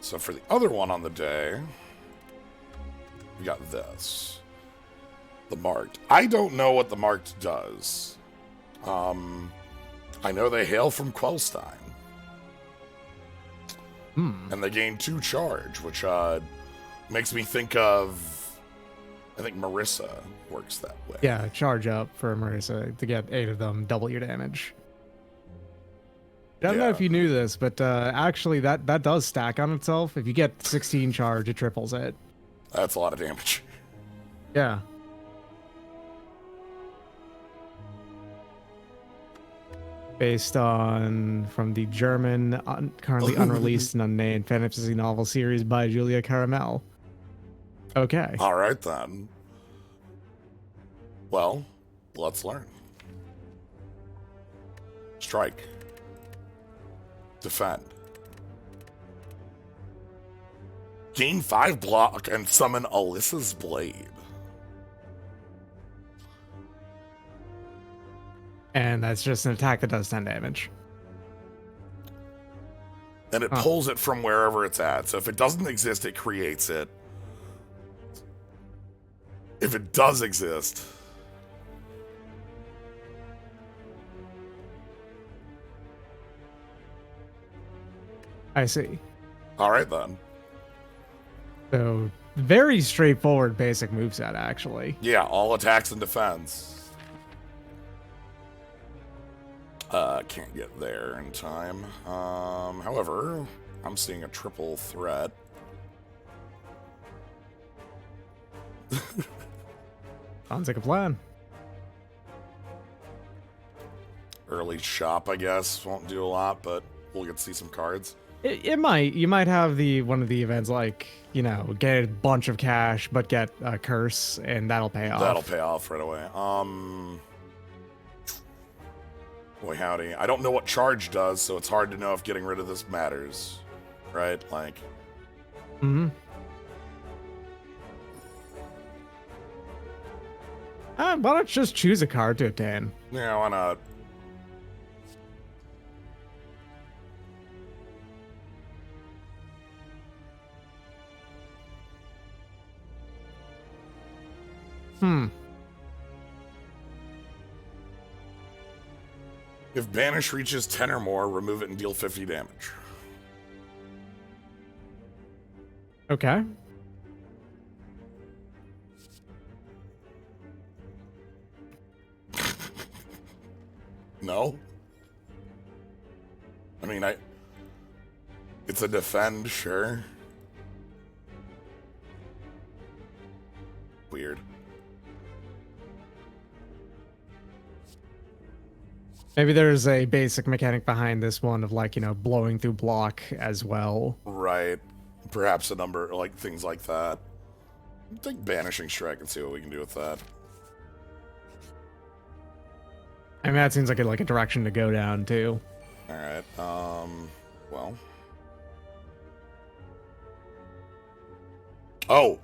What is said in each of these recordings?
So for the other one on the day, we got this. The Marked. I don't know what the Marked does. I know they hail from Quelstein. And they gain 2 charge, which makes me think of, I think Marissa works that way. Yeah, charge up for Marissa to get 8 of them, double your damage. I don't know if you knew this, but actually that does stack on itself. If you get 16 charge, it triples it. That's a lot of damage. Yeah. Based on from the German, currently unreleased and unnamed fantasy novel series by Julia Caramel. Okay. All right, then. Well, let's learn. Strike. Defend. Gain 5 block and summon Alyssa's Blade. And that's just an attack that does 10 damage. And it pulls it from wherever it's at. So if it doesn't exist, it creates it. If it does exist... I see. All right, then. So, very straightforward basic moveset, actually. Yeah, all attacks and defense. Can't get there in time. However, I'm seeing a triple threat. Sounds like a plan. Early shop, I guess, won't do a lot, but we'll get to see some cards. It might. You might have one of the events like, you know, get a bunch of cash, but get a curse, and that'll pay off. That'll pay off right away. Boy, howdy. I don't know what charge does, so it's hard to know if getting rid of this matters. Right? Like... Mm-hmm. Why don't you just choose a card to obtain? Yeah, why not? If Banish reaches 10 or more, remove it and deal 50 damage. Okay. No? I mean, it's a defend, sure. Weird. Maybe there's a basic mechanic behind this one of, like, you know, blowing through block as well. Right. Perhaps a number, like, things like that. I think Banishing Strike and see what we can do with that. I mean, that seems like a direction to go down, too. Alright, well. Oh!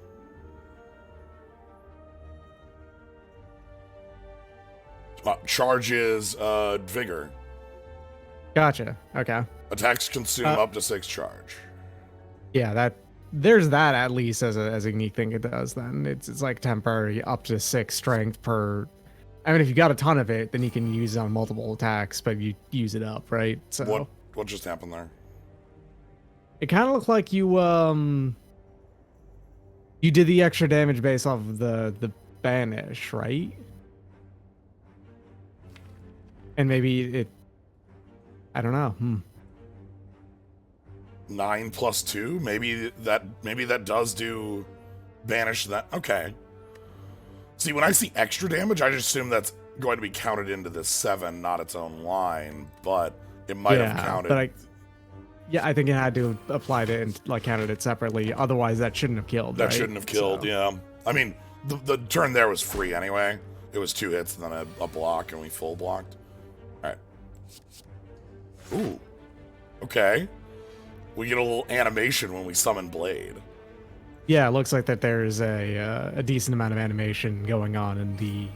Charges, Vigor. Gotcha. Okay. Attacks consume up to 6 charge. Yeah, there's that at least as a unique thing it does then. It's like temporary up to 6 strength per... I mean, if you got a ton of it, then you can use it on multiple attacks, but you use it up, right? So What just happened there? it kind of looked like you did the extra damage based off of the banish, right? And maybe I don't know. 9 plus 2? Maybe that does do banish that. Okay. See, when I see extra damage, I just assume that's going to be counted into this 7, not its own line, but it might have counted. But I think it had to apply to and like counted it separately. Otherwise, that shouldn't have killed. That shouldn't have killed. So. Yeah. I mean, the turn there was free anyway. It was 2 hits and then a block, and we full blocked. All right. Ooh. Okay. We get a little animation when we summon Blade. Yeah, it looks like that there's a decent amount of animation going on in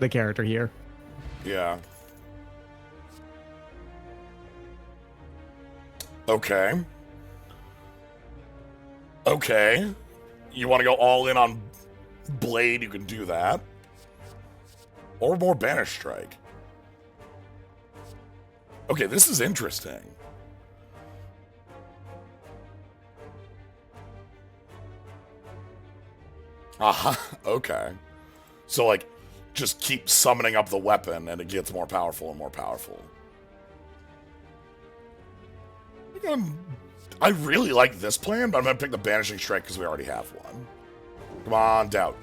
the character here. Yeah. Okay. Okay. You want to go all in on Blade, you can do that. Or more Banish Strike. Okay, this is interesting. Aha, okay. So, like, just keep summoning up the weapon and it gets more powerful and more powerful. I really like this plan, but I'm going to pick the Banishing Strike because we already have one. Come on, Doubt.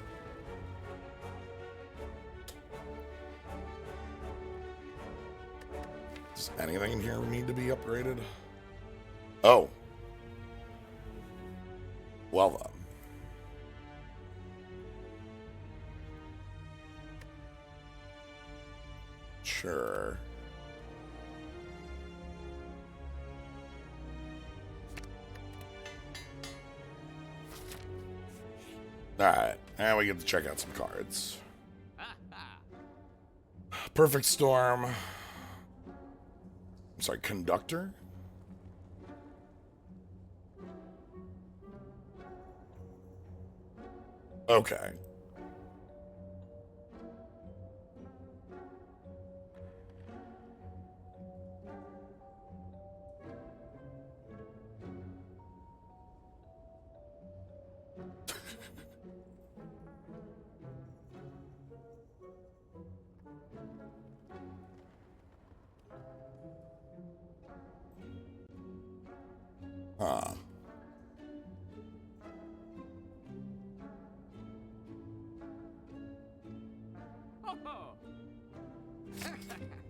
Does anything in here need to be upgraded? Oh. Well then. Sure. Alright, and we get to check out some cards. Perfect Storm. I'm sorry, Conductor? Okay. Huh.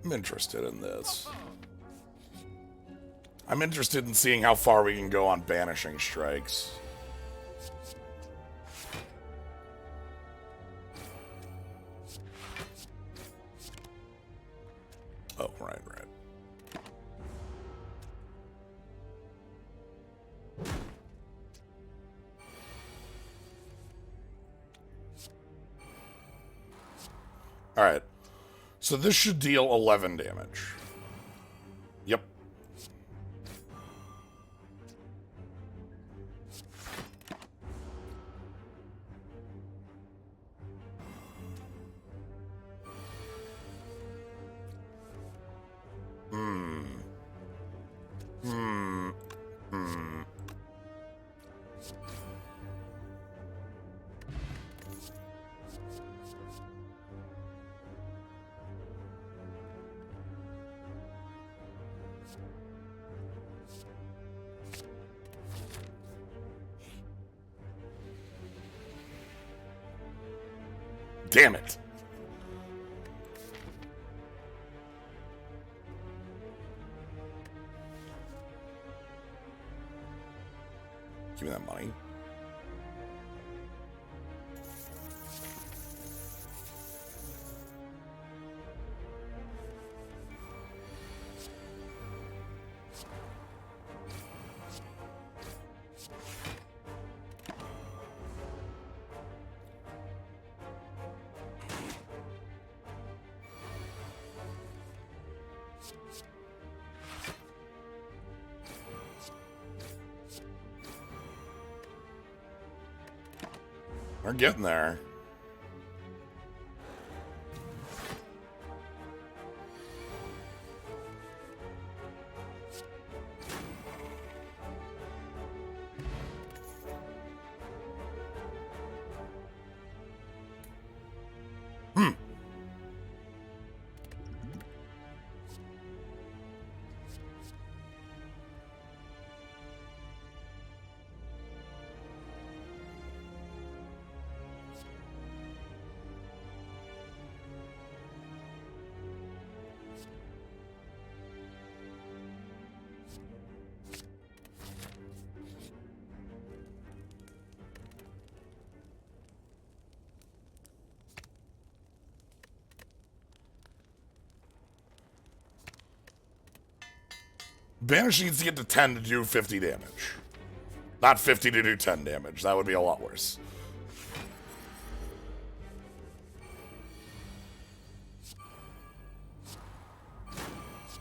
I'm interested in this. I'm interested in seeing how far we can go on Banishing Strikes. Oh, right. Alright. So this should deal 11 damage. Yep. Damn it. Give me that money. We're getting there. Banish needs to get to 10 to do 50 damage. Not 50 to do 10 damage. That would be a lot worse.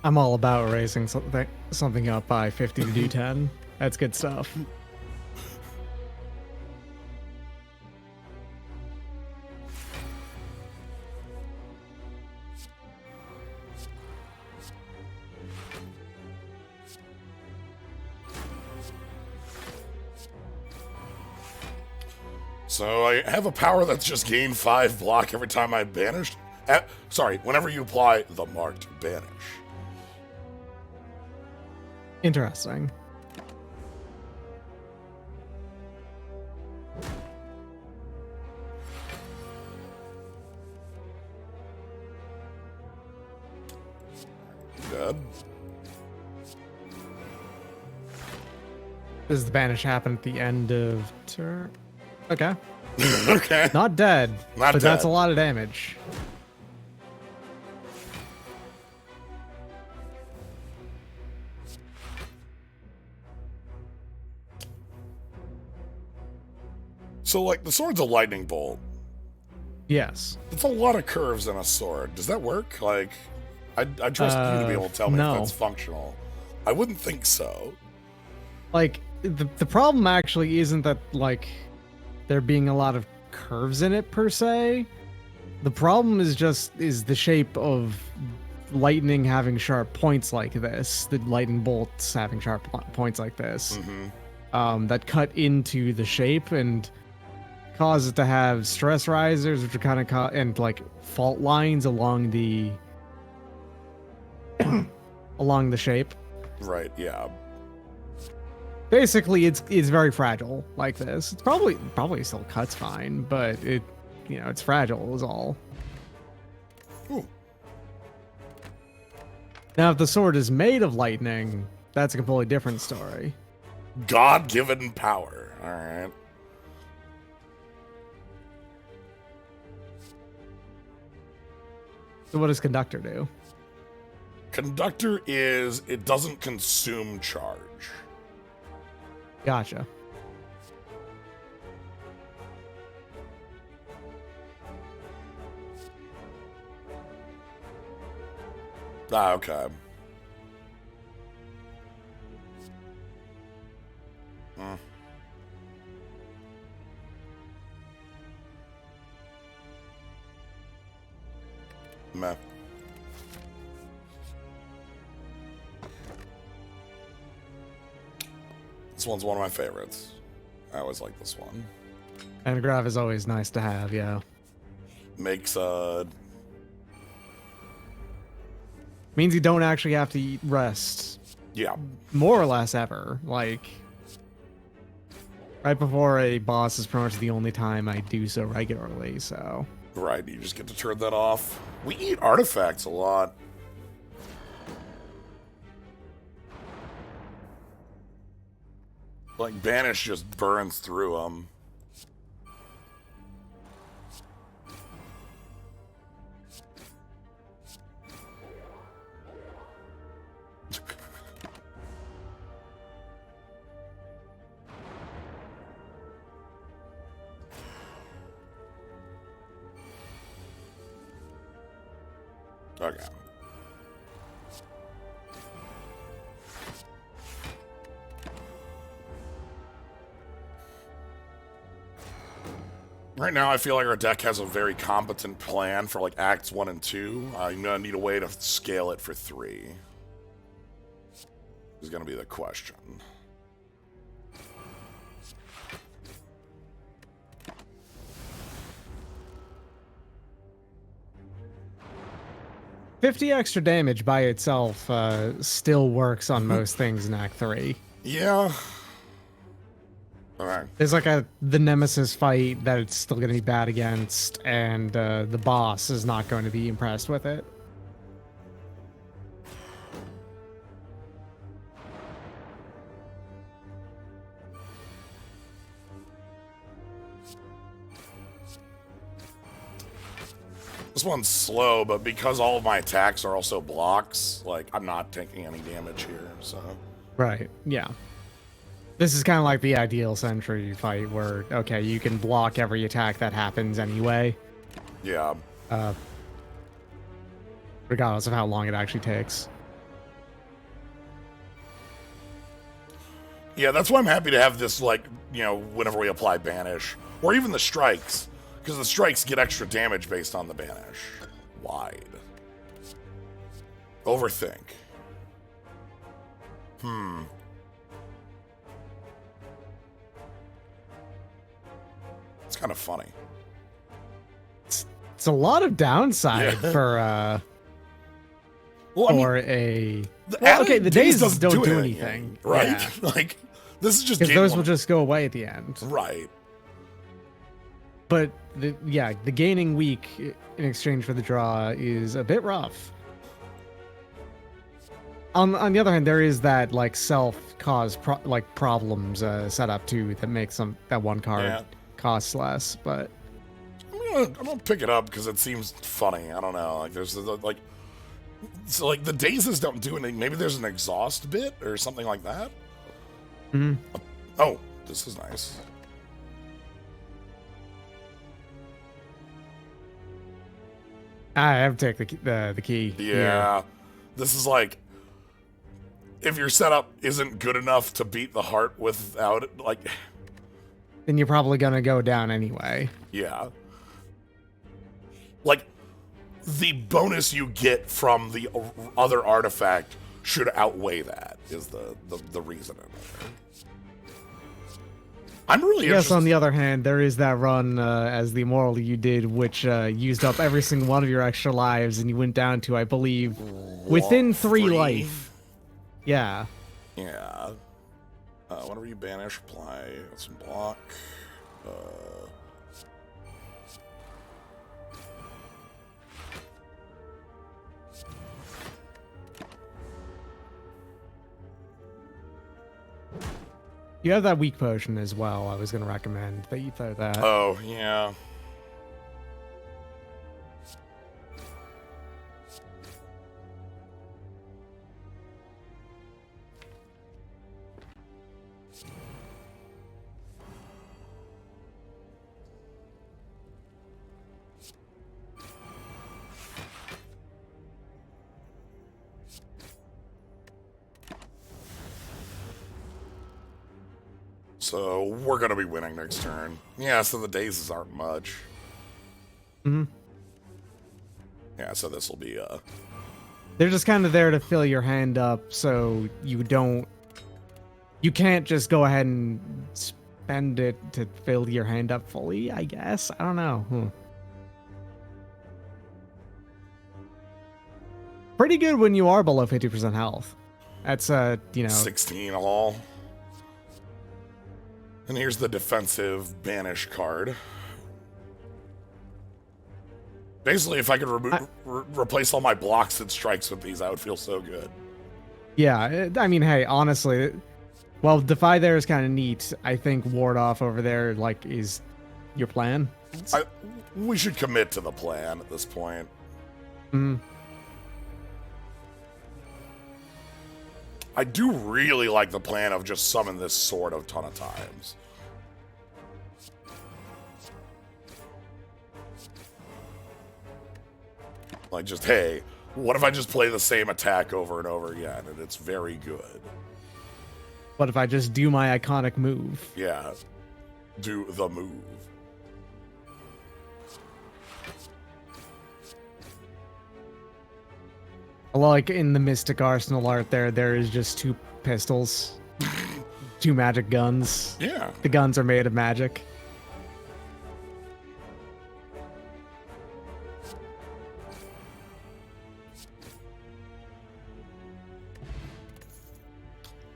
I'm all about raising something up by 50 to do 10. That's good stuff. So I have a power that's just gain 5 block every time I banish. Sorry, whenever you apply the marked banish. Interesting. Dead. Does the banish happen at the end of turn? Okay. Okay. Not dead. Not but that's dead. a lot of damage. So, like, the sword's a lightning bolt. Yes. It's a lot of curves in a sword. Does that work? Like, I trust you to be able to tell me no. if that's functional. I wouldn't think so. Like, the problem actually isn't that, like, there being a lot of curves in it per se. The problem is the shape of lightning having sharp points like this, the lightning bolts having sharp points like this, that cut into the shape and cause it to have stress risers, which are kind of and like fault lines along the along the shape. Right, yeah. Basically, it's very fragile like this. It's probably still cuts fine, but it's fragile is all. Ooh. Now, if the sword is made of lightning, that's a completely different story. God-given power. All right. So what does conductor do? Conductor is, it doesn't consume charge. Gotcha. Ah, okay. Hmm. Meh. This one's one of my favorites. I always like this one. And grav is always nice to have, yeah. Makes Means you don't actually have to eat rest, yeah. more or less ever. Like, right before a boss is pretty much the only time I do so regularly, so. Right, you just get to turn that off. We eat artifacts a lot. Like, Banish just burns through them. Okay. Right now, I feel like our deck has a very competent plan for like Acts 1 and 2. I'm gonna need a way to scale it for 3. Is gonna be the question. $50 extra damage by itself still works on most things in Act 3. Yeah. Alright. There's like the nemesis fight that it's still going to be bad against, and the boss is not going to be impressed with it. This one's slow, but because all of my attacks are also blocks, like, I'm not taking any damage here, so... Right, yeah. This is kind of like the ideal sentry fight where, okay, you can block every attack that happens anyway. Yeah. Regardless of how long it actually takes. Yeah, that's why I'm happy to have this, like, you know, whenever we apply Banish. Or even the strikes. Because the strikes get extra damage based on the Banish. Wide. Overthink. It's kind of funny. It's a lot of downside for Well, I mean, a. the Well, okay, added the days days doesn't don't do anything, right? yeah. Like, this is just Because game those one. will just go away at the end. Right. But the gaining week in exchange for the draw is a bit rough. On the other hand, there is that like self-caused problems set up too that makes that one card costs less. But I'm gonna pick it up because it seems funny. I don't know. Like there's like, so like the dazes don't do anything. Maybe there's an exhaust bit or something like that. Oh, this is nice. I have to take the key. Yeah, this is like if your setup isn't good enough to beat the heart without it, like, then you're probably gonna go down anyway. Yeah. Like, the bonus you get from the other artifact should outweigh that, is the reason. I'm really Yes, on the other hand, there is that run as the Immortal you did, which used up every single one of your extra lives, and you went down to, I believe, within 3 life. Yeah. Yeah. Whenever you banish, apply some block. You have that weak potion as well. I was going to recommend that you throw that. Oh, yeah. So we're gonna be winning next turn. Yeah, so the dazes aren't much. Yeah, so this will be They're just kind of there to fill your hand up, so you can't just go ahead and spend it to fill your hand up fully, I guess. I don't know. Pretty good when you are below 50% health. That's 16 all. And here's the defensive banish card. Basically, if I could replace all my blocks and strikes with these, I would feel so good. Yeah, I mean, hey, honestly, well, Defy there is kind of neat. I think Ward Off over there, like, is your plan. We should commit to the plan at this point. I do really like the plan of just summon this sword a ton of times. Like, just, hey, what if I just play the same attack over and over again, and it's very good? What if I just do my iconic move? Yeah, do the move. Like in the Mystic Arsenal art there is just 2 pistols. 2 magic guns. Yeah. The guns are made of magic.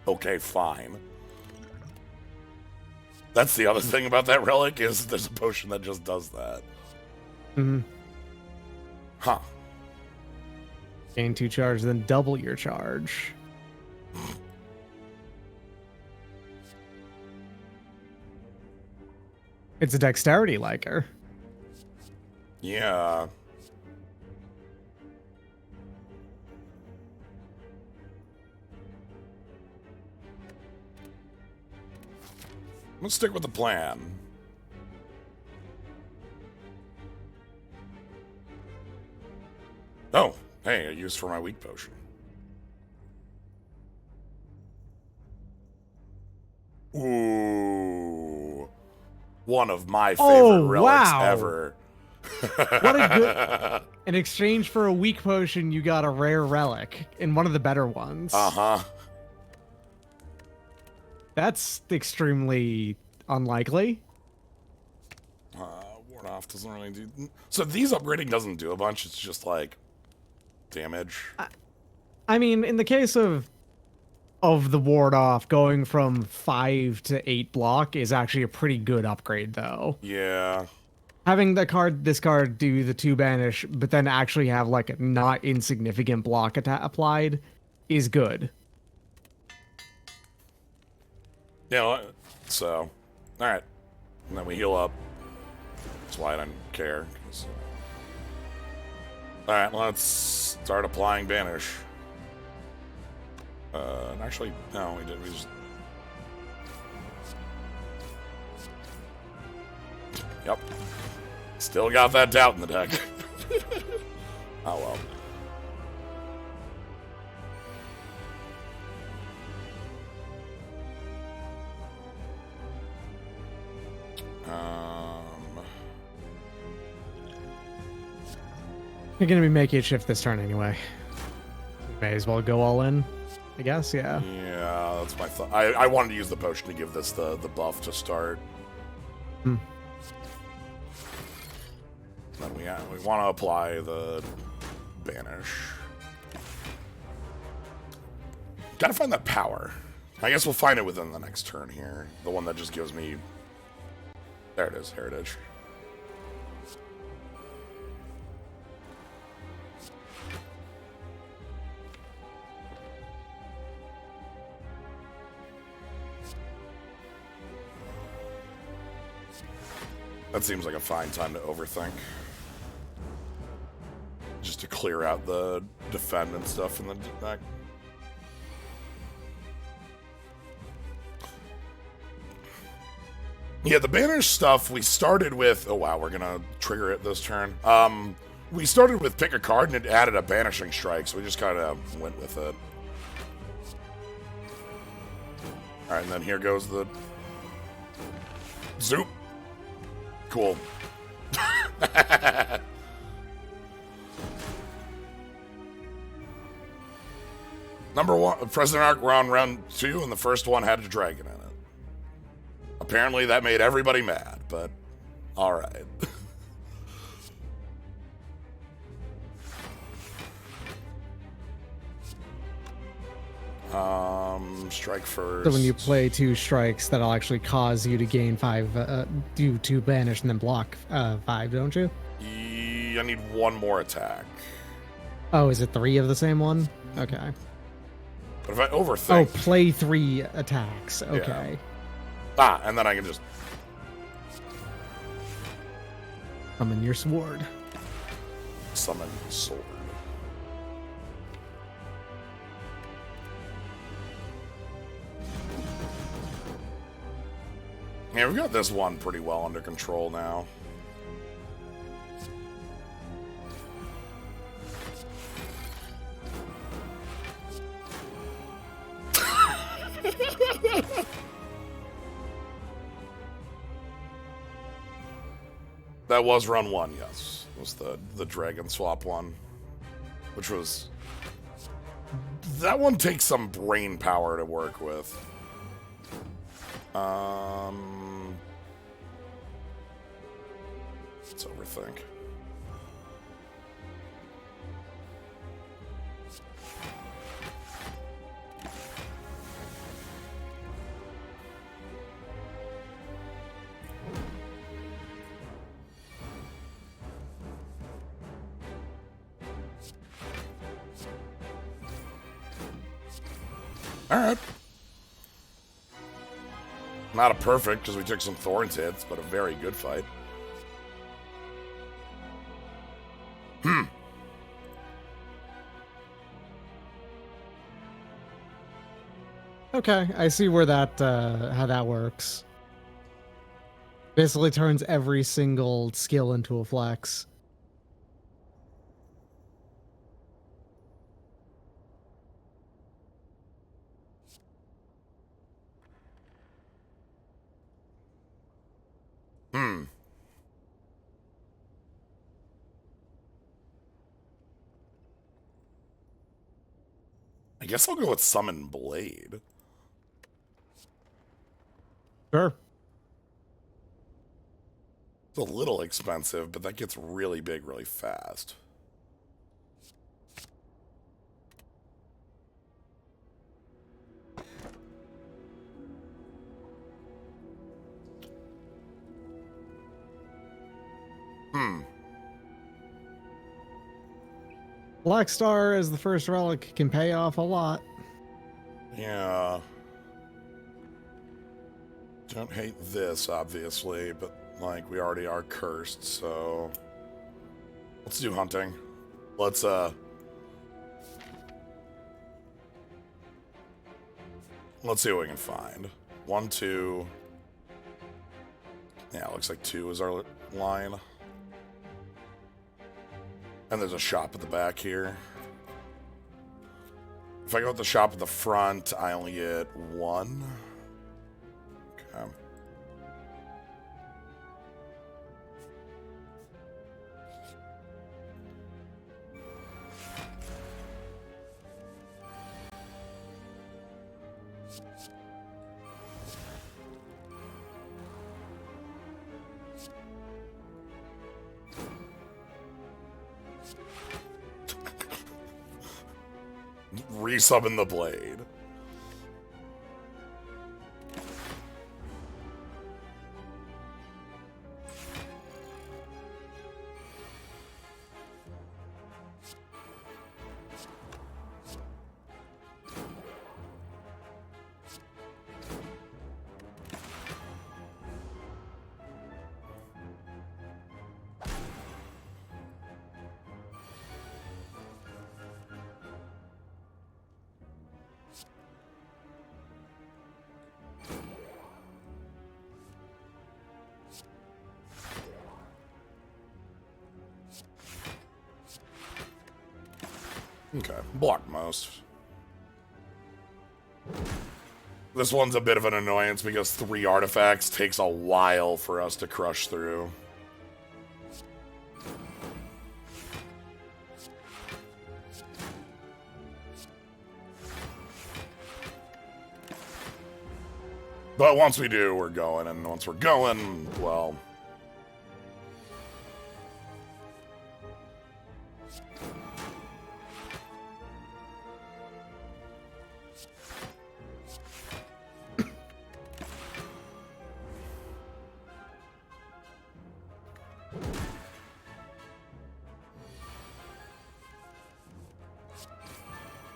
Okay, fine. That's the other thing about that relic, is there's a potion that just does that. Huh. Gain 2 charge, then double your charge. It's a dexterity liker. Yeah. Let's stick with the plan. Oh, hey, I used for my weak potion. Ooh. One of my favorite relics ever. What a good... In exchange for a weak potion, you got a rare relic, and one of the better ones. Uh-huh. That's extremely unlikely. Ward off doesn't really do... So these upgrading doesn't do a bunch, it's just like damage. I mean, in the case of the ward off, going from 5 to 8 block is actually a pretty good upgrade, though. Yeah. Having this card do the 2 banish, but then actually have like a not insignificant block applied, is good. Yeah. So, all right, and then we heal up. That's why I don't care. All right, let's start applying banish. Actually, no, we did. We just. Yep. Still got that doubt in the deck. Oh well. You're gonna be making a shift this turn anyway. May as well go all in, I guess. Yeah. Yeah, that's my thought. I wanted to use the potion to give this the buff to start. Hmm. Then we want to apply the banish. Gotta find that power. I guess we'll find it within the next turn here. The one that just gives me... There it is, Heritage. That seems like a fine time to overthink. Just to clear out the defend and stuff in the deck. Yeah, the banish stuff, we started with... Oh, wow, we're going to trigger it this turn. We started with pick a card, and it added a banishing strike, so we just kind of went with it. All right, and then here goes the... Zoop. Cool. Number one, President Arc, we're on round 2, and the first one had a dragon in it. Apparently that made everybody mad, but alright. Strike first. So when you play 2 strikes, that'll actually cause you to gain 5, do 2 banish and then block 5, don't you? I need 1 more attack. Oh, is it 3 of the same one? Okay. But if I overthink... Oh, play 3 attacks. Okay. Yeah. Ah, and then I can just... Summon your sword. Summon sword. Yeah, we've got this one pretty well under control now. That was run 1, yes. It was the dragon swap one. Which was... That one takes some brain power to work with. Let's overthink. Alright. Not a perfect, because we took some Thorns hits, but a very good fight. Okay, I see where that, how that works. Basically turns every single skill into a flex. I guess I'll go with Summon Blade. Sure. It's a little expensive, but that gets really big really fast. Black Star as the first relic can pay off a lot. Yeah. Don't hate this, obviously, but, like, we already are cursed, so... Let's do hunting. Let's see what we can find. 1, 2... Yeah, looks like 2 is our line. And there's a shop at the back here. If I go with the shop at the front, I only get 1. Okay. Resummon the blade. Okay, block most. This one's a bit of an annoyance because 3 artifacts takes a while for us to crush through. But once we do, we're going, and once we're going, well...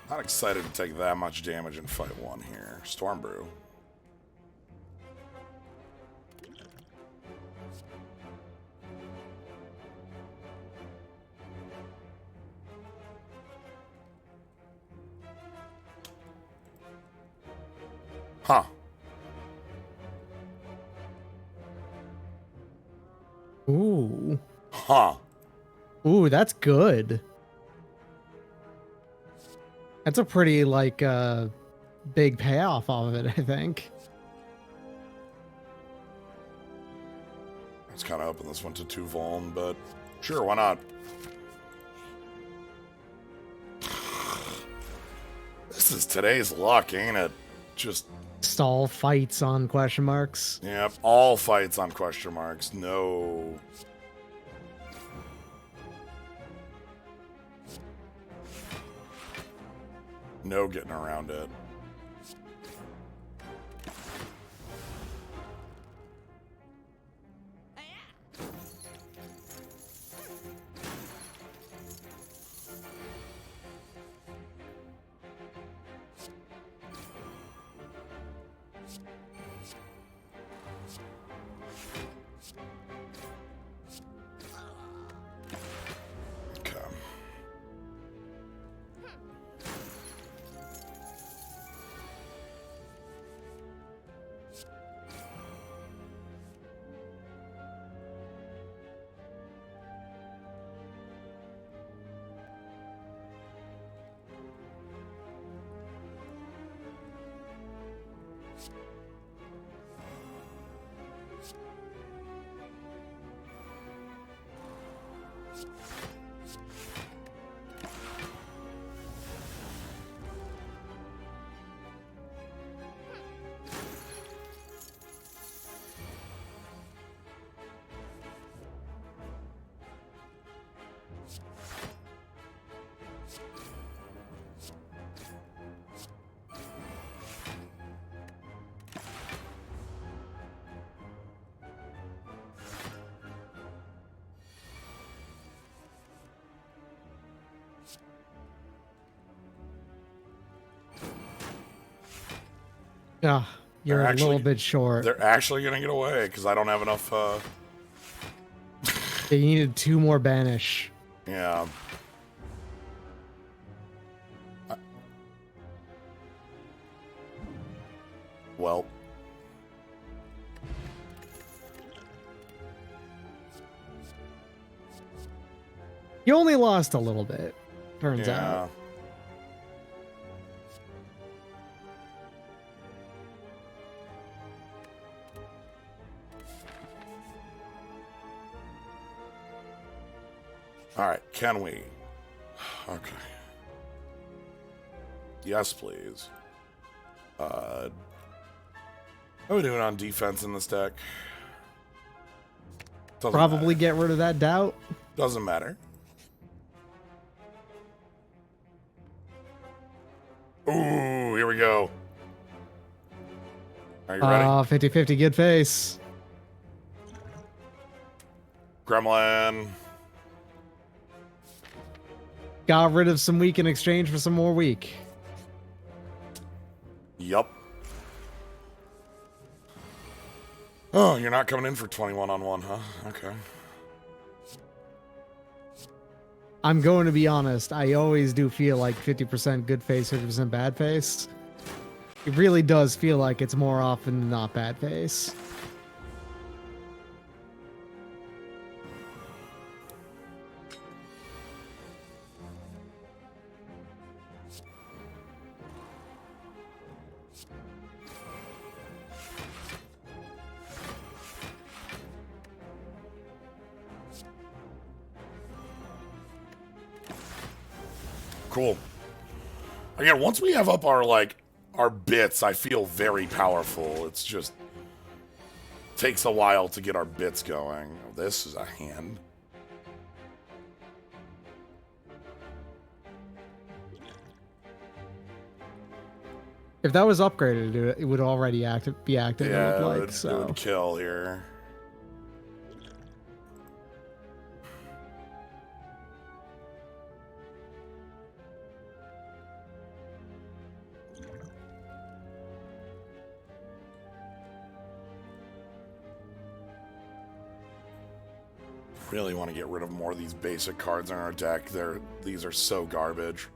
Not excited to take that much damage in fight 1 here. Storm Brew. Huh. Ooh. Huh. Ooh, that's good. That's a pretty, like, big payoff off of it, I think. I was kind of hoping this went to 2 vuln, but sure, why not? This is today's luck, ain't it? Just... Stall fights on question marks. Yep, all fights on question marks. No... No getting around it. Okay. Ah, you're a little bit short. They're actually gonna get away because I don't have enough. Yeah, you needed 2 more banish. Yeah. Well. You only lost a little bit, turns Yeah. out. All right, can we? Okay. Yes, please. How are we doing on defense in this deck? Probably get rid of that doubt. Doesn't matter. Ooh, here we go. Are you ready? 50-50 good face. Gremlin. Got rid of some weak in exchange for some more weak. Yup. Oh, you're not coming in for 21 on 1, huh? Okay. I'm going to be honest. I always do feel like 50% good face, 50% bad face. It really does feel like it's more often than not bad face. Cool. Again, once we have up our bits, I feel very powerful. It's just takes a while to get our bits going. Oh, this is a hand. If that was upgraded, it would already be active. Yeah, it looked like, it would kill here. Really want to get rid of more of these basic cards in our deck. These are so garbage.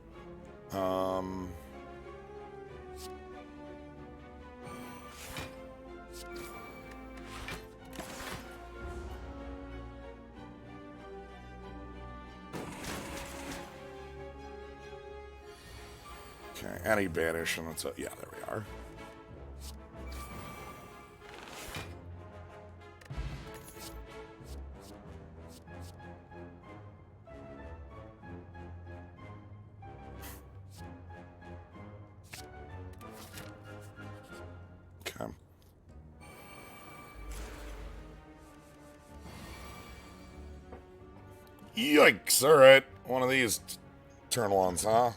Okay, any banish, and that's yeah, there we are. Okay. Yikes! All right, one of these turn ones, huh?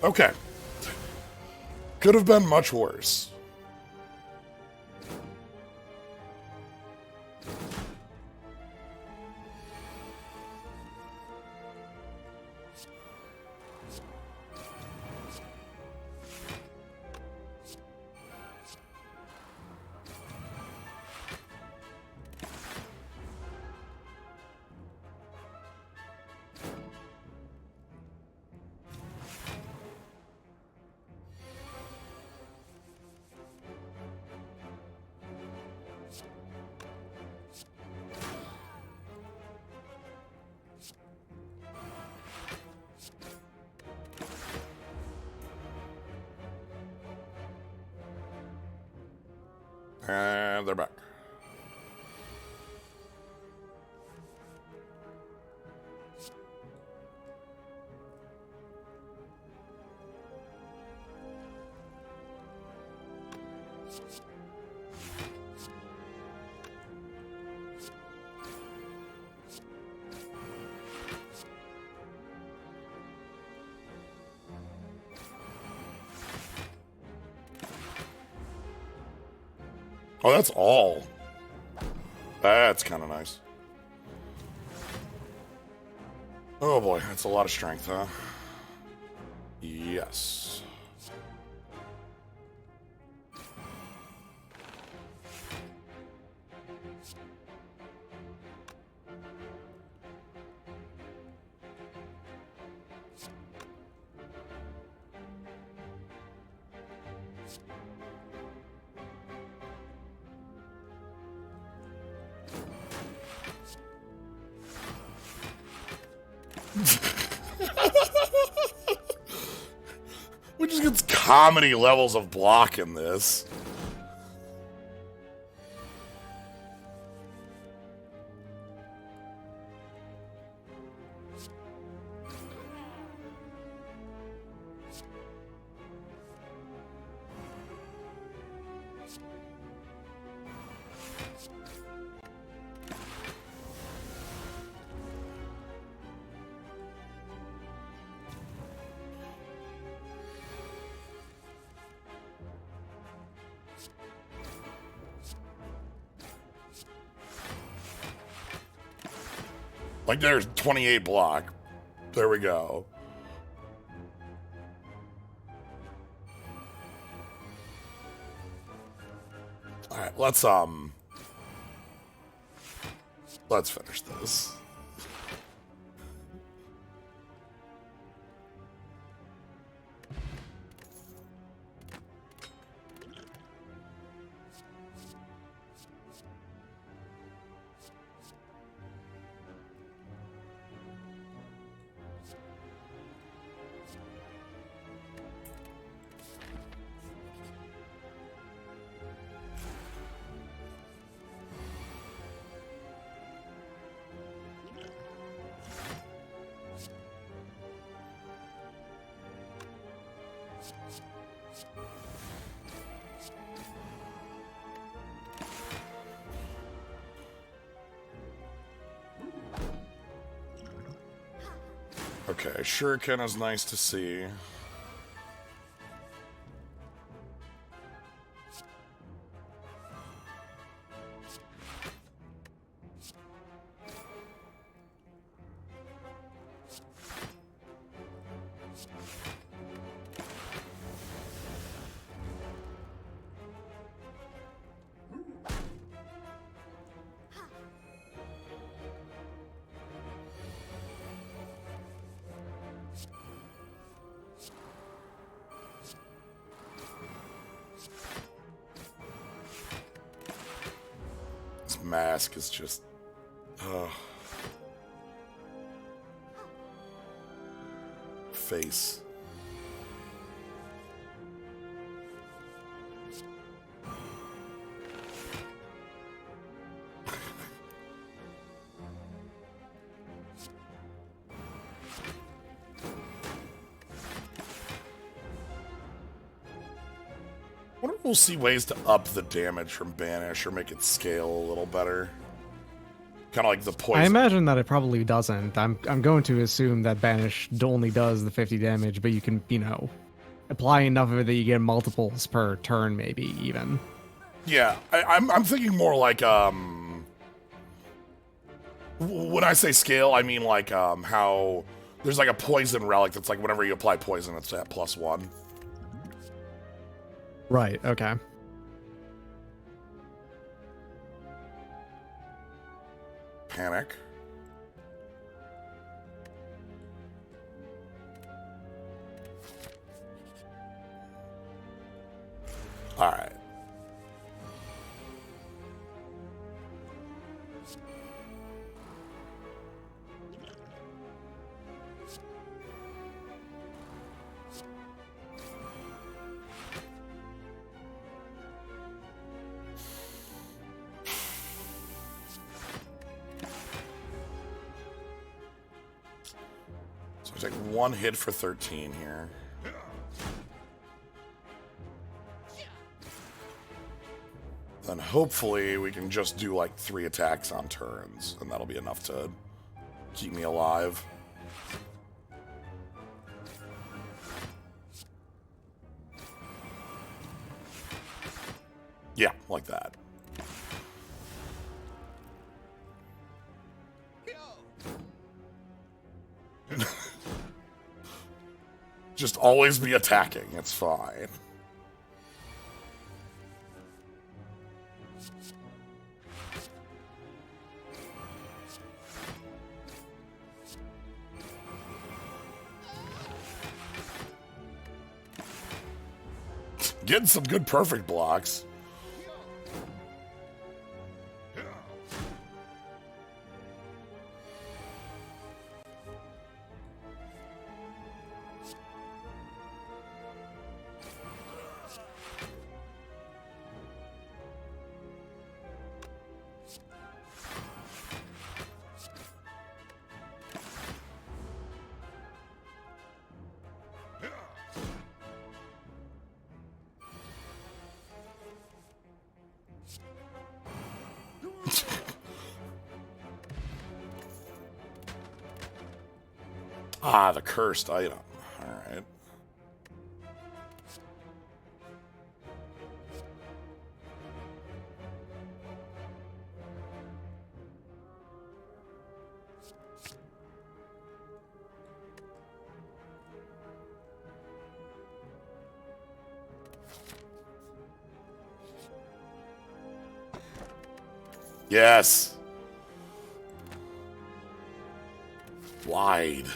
Okay. Could have been much worse. And they're back. Oh, that's all. That's kind of nice. Oh boy, that's a lot of strength, huh? Yes. We just get comedy levels of block in this. Like, there's 28 block. There we go. Alright, let's finish this. Okay, shuriken is nice to see. Mask is just face. I wonder if we'll see ways to up the damage from Banish or make it scale a little better. Kind of like the poison. I imagine that it probably doesn't. I'm going to assume that Banish only does the 50 damage, but you can, you know, apply enough of it that you get multiples per turn, maybe even. Yeah, I'm thinking more like when I say scale, I mean like how there's like a poison relic that's like whenever you apply poison, it's at +1. Right. Okay. Panic. All right. So I take one hit for 13 here. Then hopefully we can just do like 3 attacks on turns, and that'll be enough to keep me alive. Yeah, like that. Just always be attacking. It's fine. Getting some good perfect blocks. Ah, the cursed item. Alright. Yes. Wide.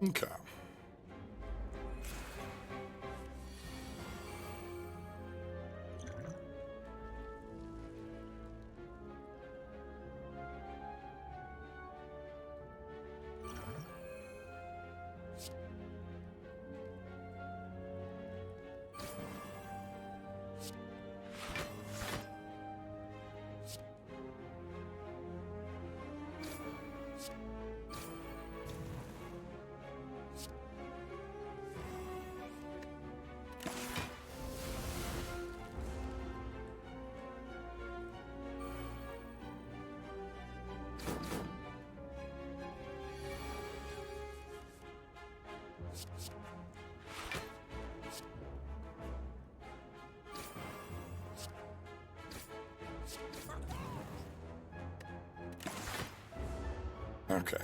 Okay. Okay.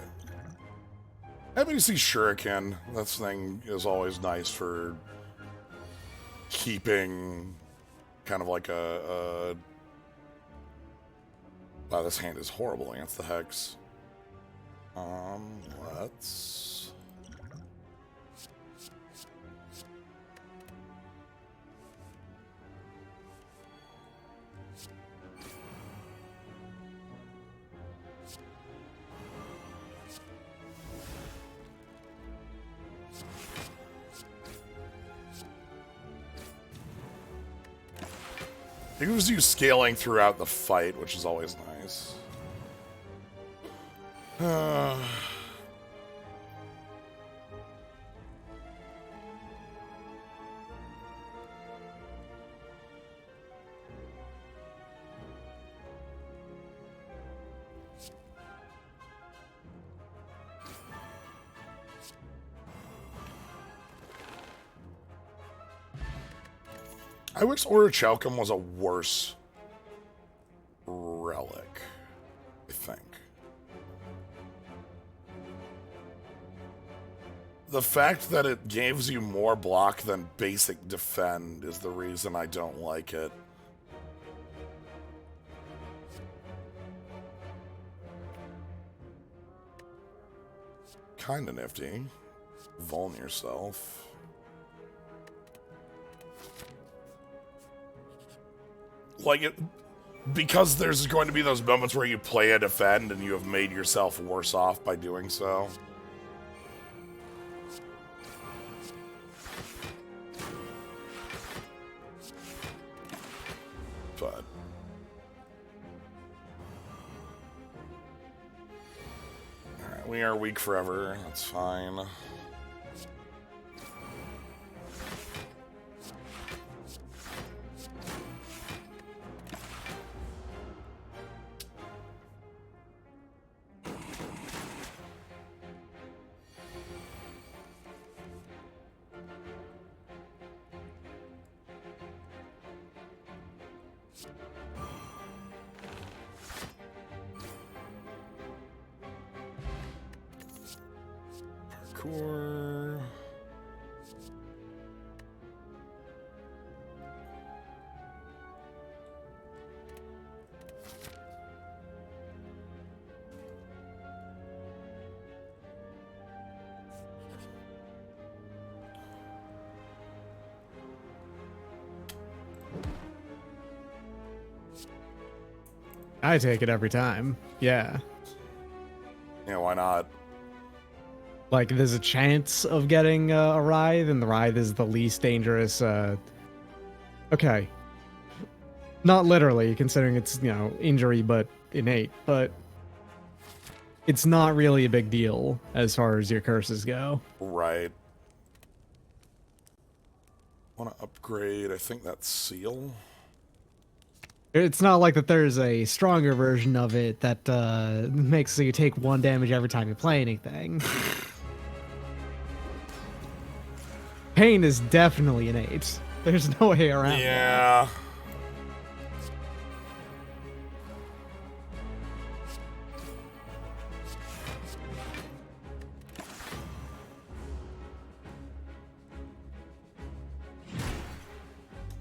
MDCT Shuriken, that thing is always nice for keeping kind of like a wow, this hand is horrible against the Hex. Let's... It gives you scaling throughout the fight, which is always nice. I wish Orichalcum was a worse relic, I think. The fact that it gives you more block than basic defend is the reason I don't like it. Kinda nifty. Vuln yourself. Like, it, because there's going to be those moments where you play a defend and you have made yourself worse off by doing so. But We are weak forever. That's fine. Parkour. I take it every time. Yeah. Yeah, why not? Like, there's a chance of getting a writhe, and the writhe is the least dangerous. Okay. Not literally, considering it's, you know, injury, but innate. But it's not really a big deal as far as your curses go. Right. Want to upgrade, I think that's Seal. It's not like that there's a stronger version of it that makes so you take 1 damage every time you play anything. Pain is definitely innate. There's no way around Yeah.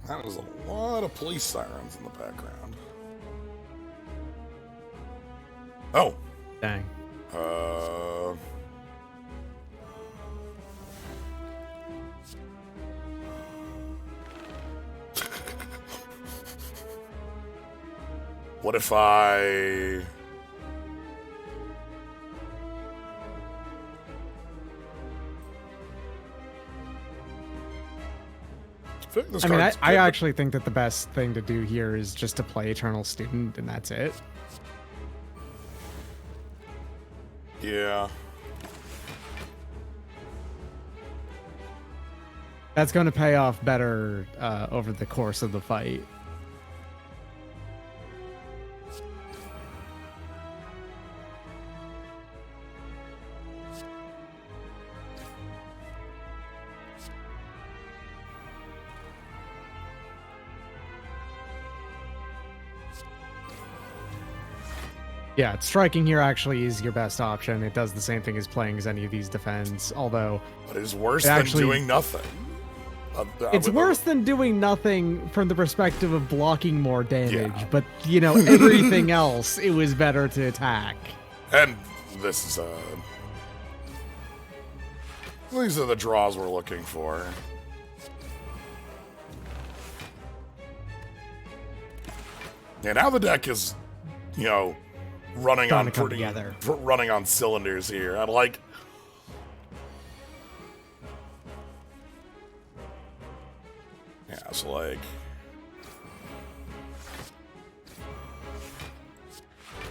That was a lot of police sirens in the background. Oh. that. Dang. What if I... I mean, I actually think that the best thing to do here is just to play Eternal Student, and that's it. Yeah. That's going to pay off better over the course of the fight. Yeah, striking here actually is your best option. It does the same thing as playing as any of these defense, although... But it's worse than doing nothing. It's worse than doing nothing from the perspective of blocking more damage, but, you know, everything else, it was better to attack. And this is, these are the draws we're looking for. Yeah, now the deck is, you know... running on cylinders here. I'd like... Yeah, so like...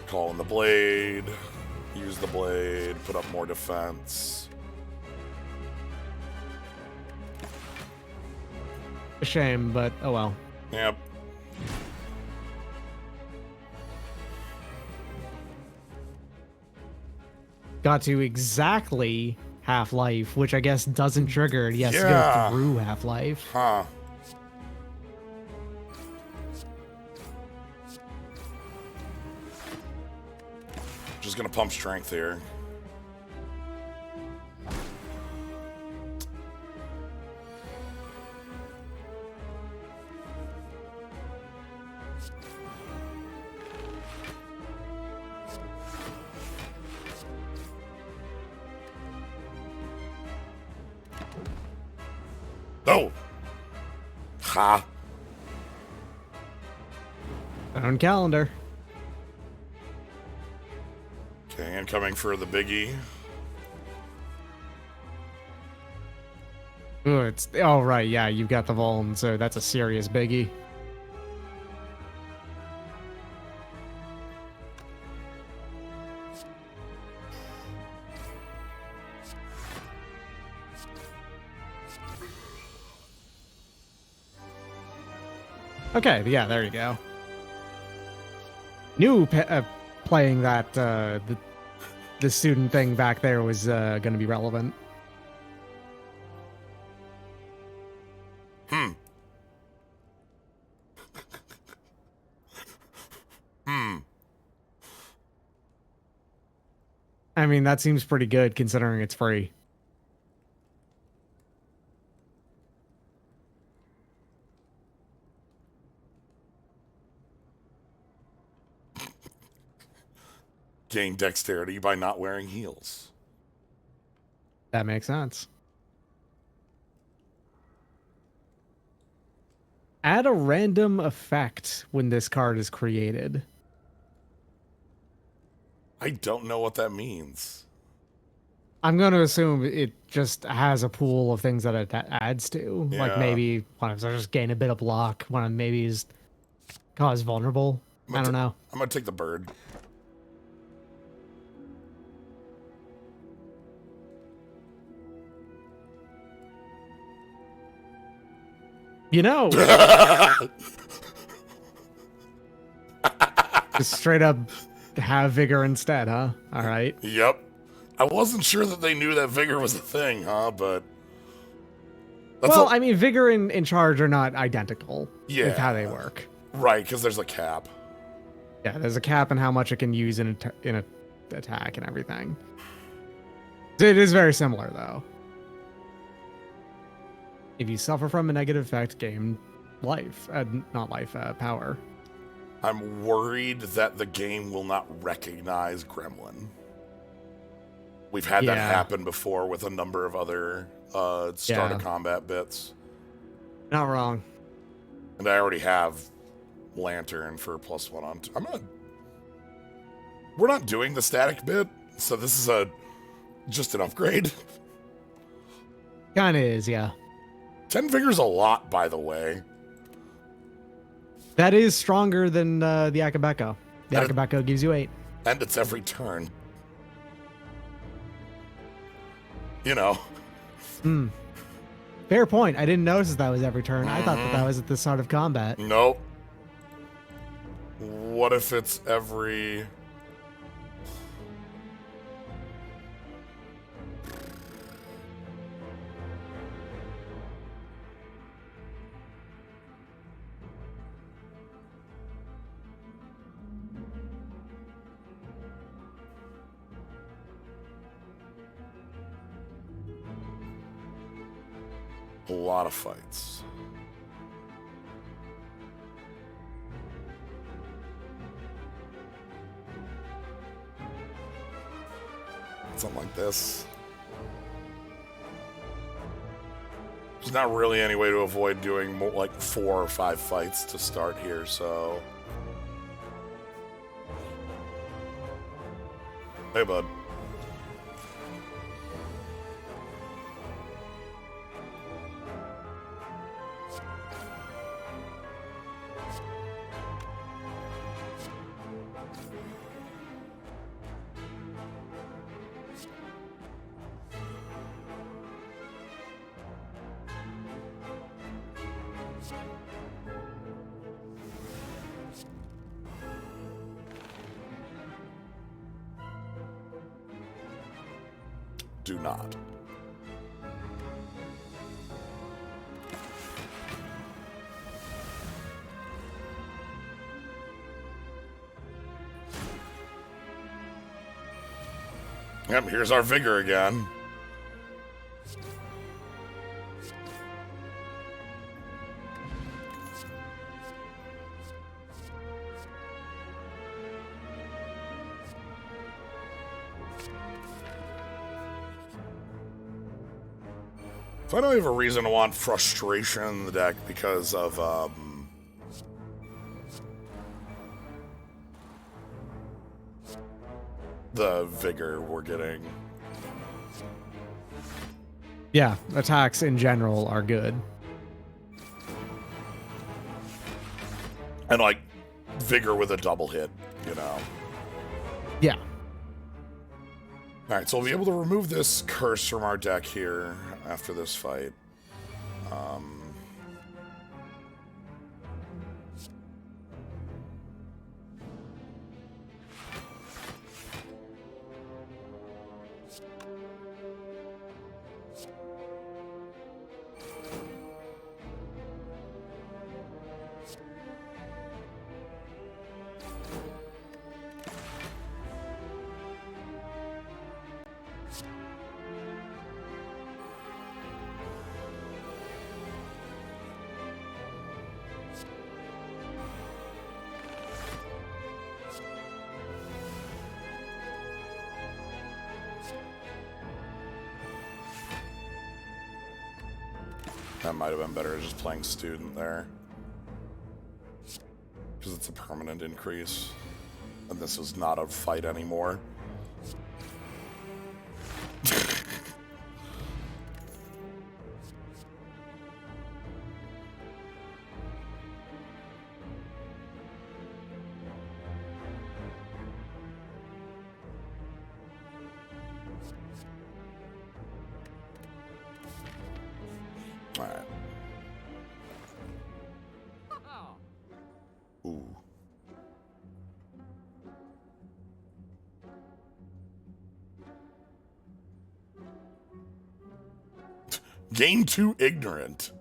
call in the blade, use the blade, put up more defense. A shame, but oh well. Yep. Got to exactly half-life, which I guess doesn't trigger it. He has to go through half-life. Huh. Just gonna pump strength here. Oh! Ha! On calendar. Okay, incoming for the biggie. Ooh, it's... Oh, right, yeah, you've got the Vuln, so that's a serious biggie. Okay, yeah, there you go. Knew playing that the student thing back there was going to be relevant. Hmm. Hmm. I mean, that seems pretty good considering it's free. Gain dexterity by not wearing heels. That makes sense. Add a random effect when this card is created. I don't know what that means. I'm going to assume it just has a pool of things that it adds to. Yeah. Like maybe one of them just gain a bit of block, one of them maybe is cause vulnerable. I don't know. I'm going to take the bird. You know, just straight up have vigor instead, huh? All right. Yep. I wasn't sure that they knew that vigor was a thing, huh? But well, I mean, vigor and charge are not identical with how they work. Right, because there's a cap. Yeah, there's a cap in how much it can use in a attack and everything. It is very similar, though. If you suffer from a negative effect, gain life. Not life, power. I'm worried that the game will not recognize Gremlin. We've had that happen before with a number of other start of combat bits. Not wrong. And I already have Lantern for +1 on. We're not doing the static bit, so this is just an upgrade. Kinda is, yeah. 10 vigor's a lot, by the way. That is stronger than the Akabeko. The Akabeko gives you 8. And it's every turn. You know. Fair point. I didn't notice that was every turn. I thought that was at the start of combat. Nope. What if it's every... A lot of fights. Something like this. There's not really any way to avoid doing more, like 4 or 5 fights to start here, so... Hey, bud. Do not. Yep, here's our vigor again. So I don't have a reason to want frustration in the deck because of the vigor we're getting. Yeah, attacks in general are good. And like vigor with a double hit, you know. Yeah. Alright, so we'll be able to remove this curse from our deck here after this fight. That might have been better just playing student there. Because it's a permanent increase. And this is not a fight anymore. Alright. Ooh. Gain 2 ignorant.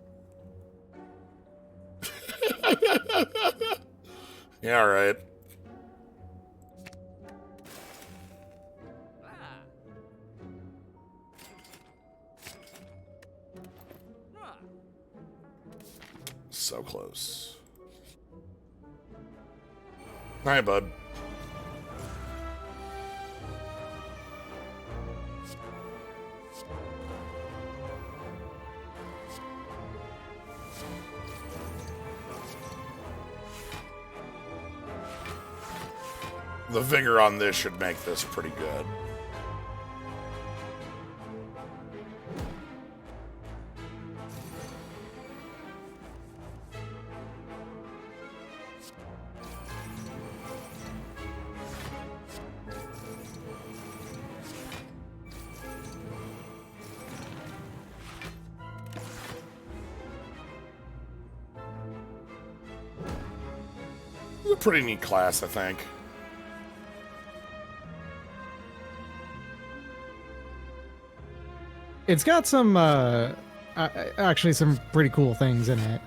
Yeah, right. So close. All right, bud. The vigor on this should make this pretty good. It's a pretty neat class, I think. It's got some, actually some pretty cool things in it.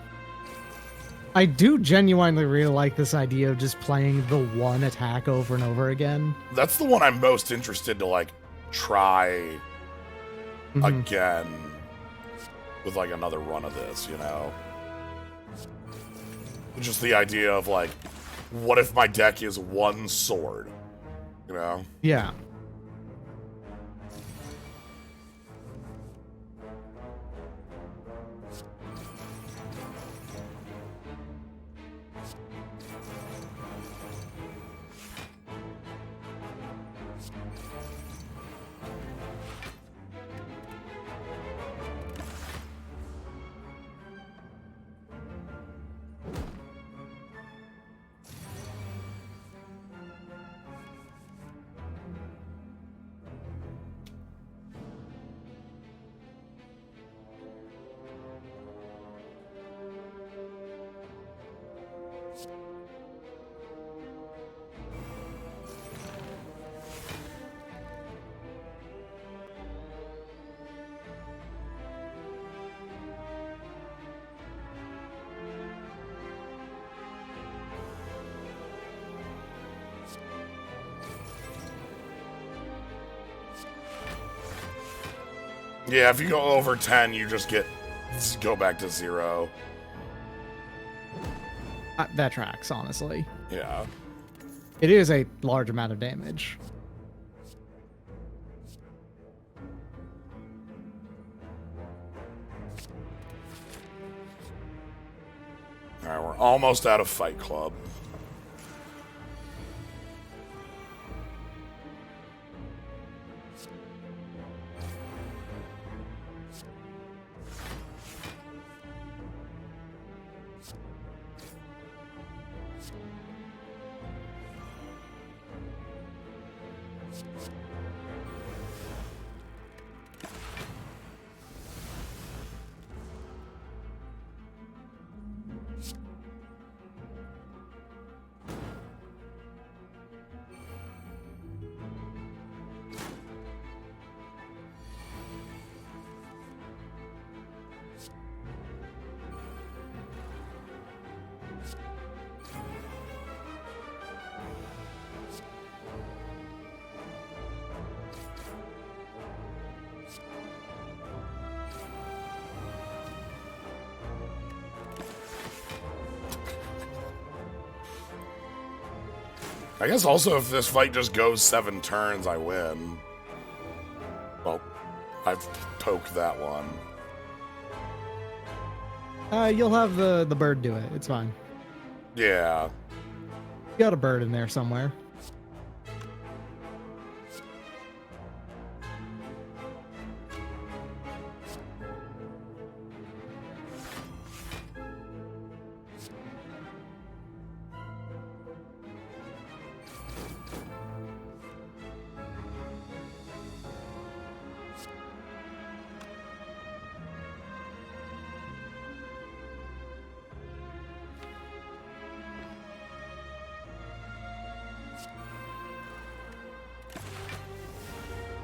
I do genuinely really like this idea of just playing the one attack over and over again. That's the one I'm most interested to, like, try again with, like, another run of this, you know? Just the idea of, like, what if my deck is one sword, you know? Yeah. Yeah, if you go over 10, you just go back to 0. That tracks, honestly. Yeah. It is a large amount of damage. Alright, we're almost out of Fight Club. I guess also if this fight just goes 7 turns, I win. Well, I've poked that one. You'll have the bird do it. It's fine. Yeah. You got a bird in there somewhere.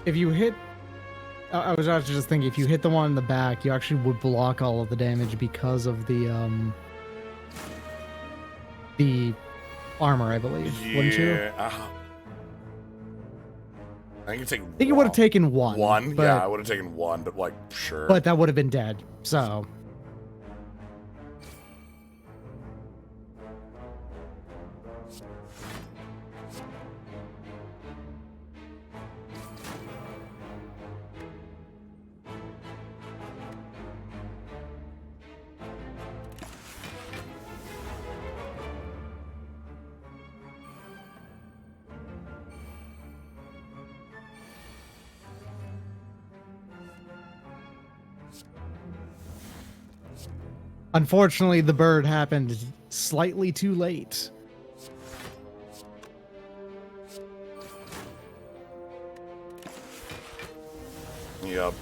If you hit, I was actually just thinking, if you hit the one in the back, you actually would block all of the damage because of the armor, I believe. Wouldn't you? Yeah. I think You would have taken one. One? But, Yeah, I would have taken one, but like, sure. But that would have been dead, so. Unfortunately, the bird happened slightly too late. Yep.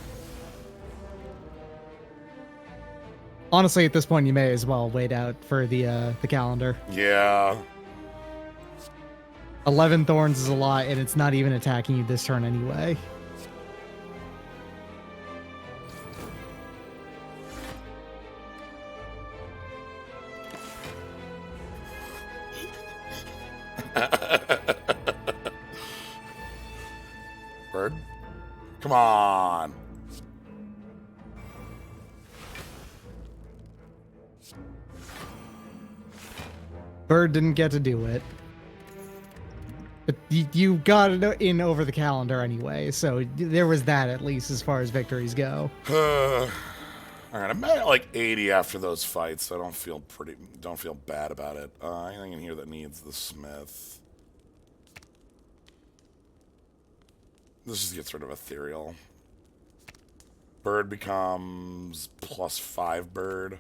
Honestly, at this point, you may as well wait out for the calendar. Yeah. 11 thorns is a lot, and it's not even attacking you this turn anyway. Bird? Come on. Bird didn't get to do it. But you got it in over the calendar anyway, so there was that at least as far as victories go. Alright, I'm at like 80 after those fights, so I don't feel bad about it. Anything in here that needs the smith? This just gets rid of ethereal. Bird becomes +5 bird.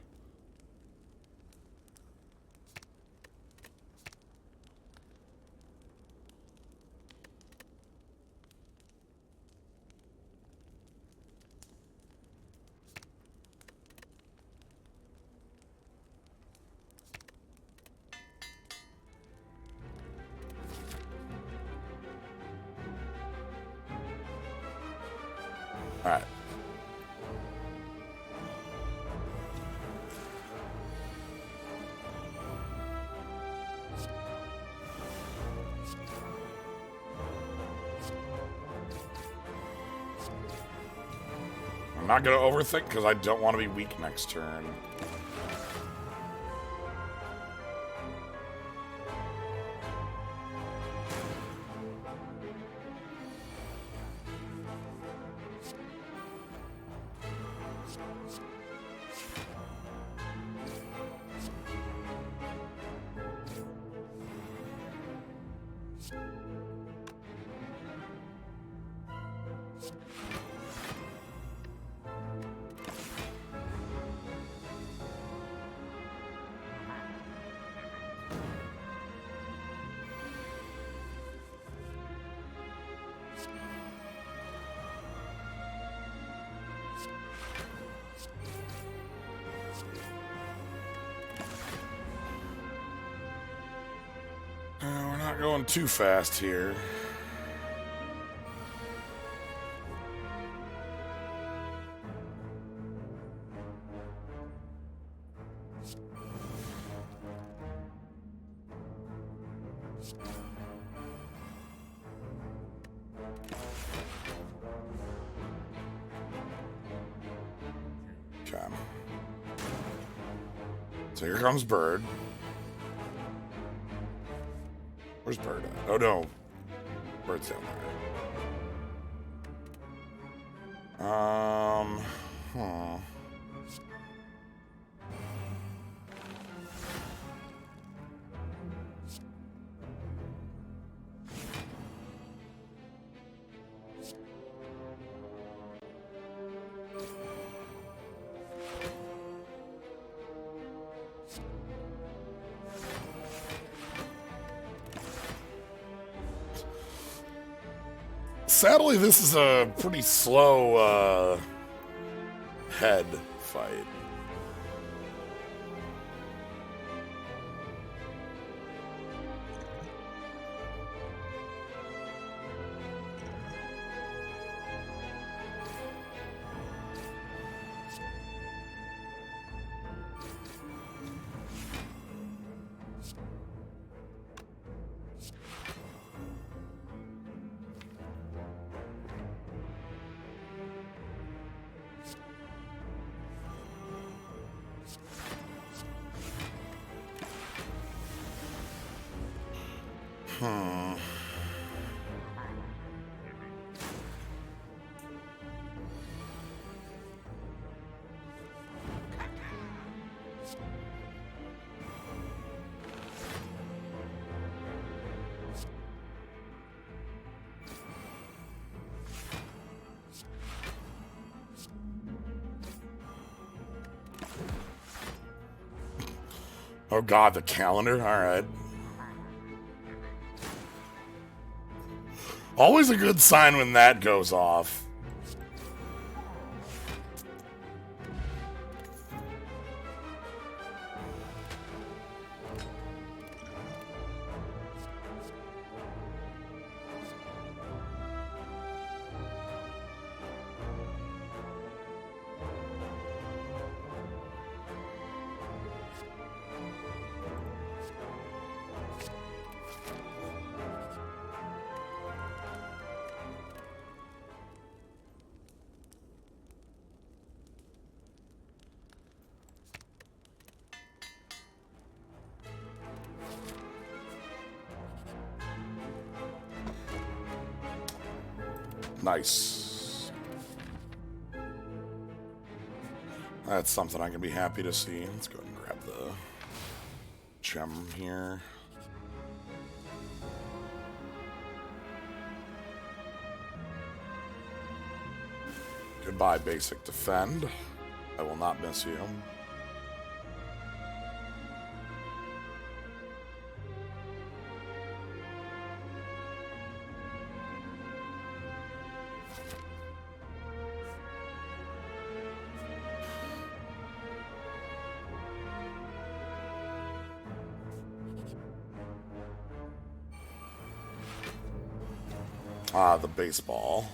Alright. I'm not going to overthink because I don't want to be weak next turn. We're not going too fast here. Okay. So here comes Bird. Where's Bird at? Oh no. Bird's down there. Huh. sadly, this is a pretty slow head fight. Oh god, the calendar? Alright. Always a good sign when that goes off. Nice. That's something I can be happy to see. Let's go ahead and grab the gem here. Goodbye, basic defend. I will not miss you. Ah, the baseball.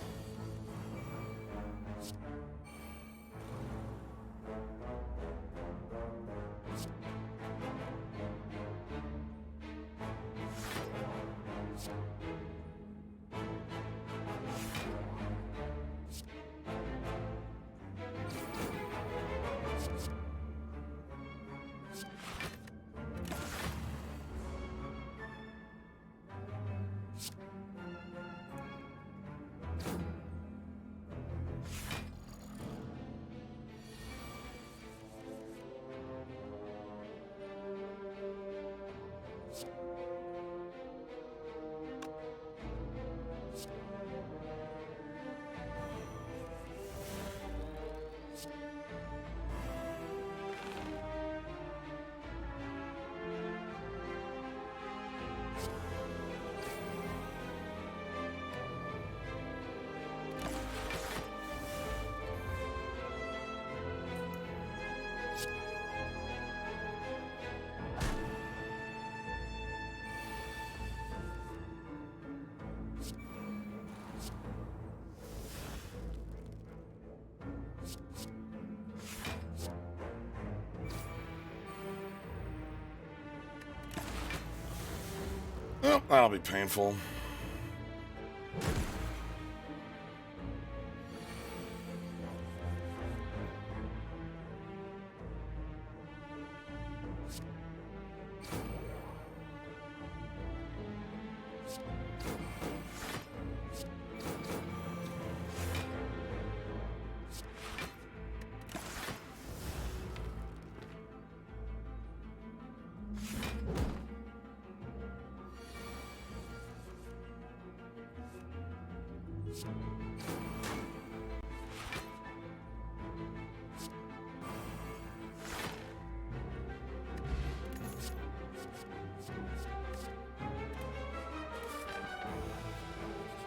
Oh, that'll be painful.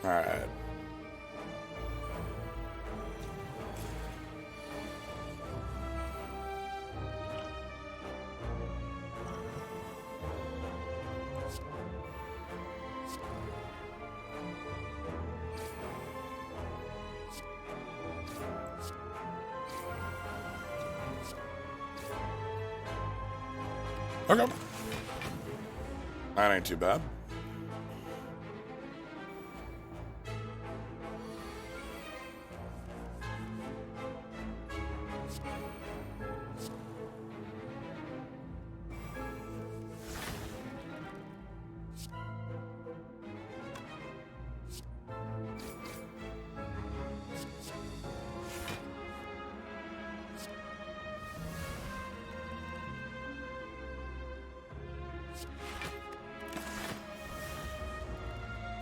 Alright. Okay. That ain't too bad.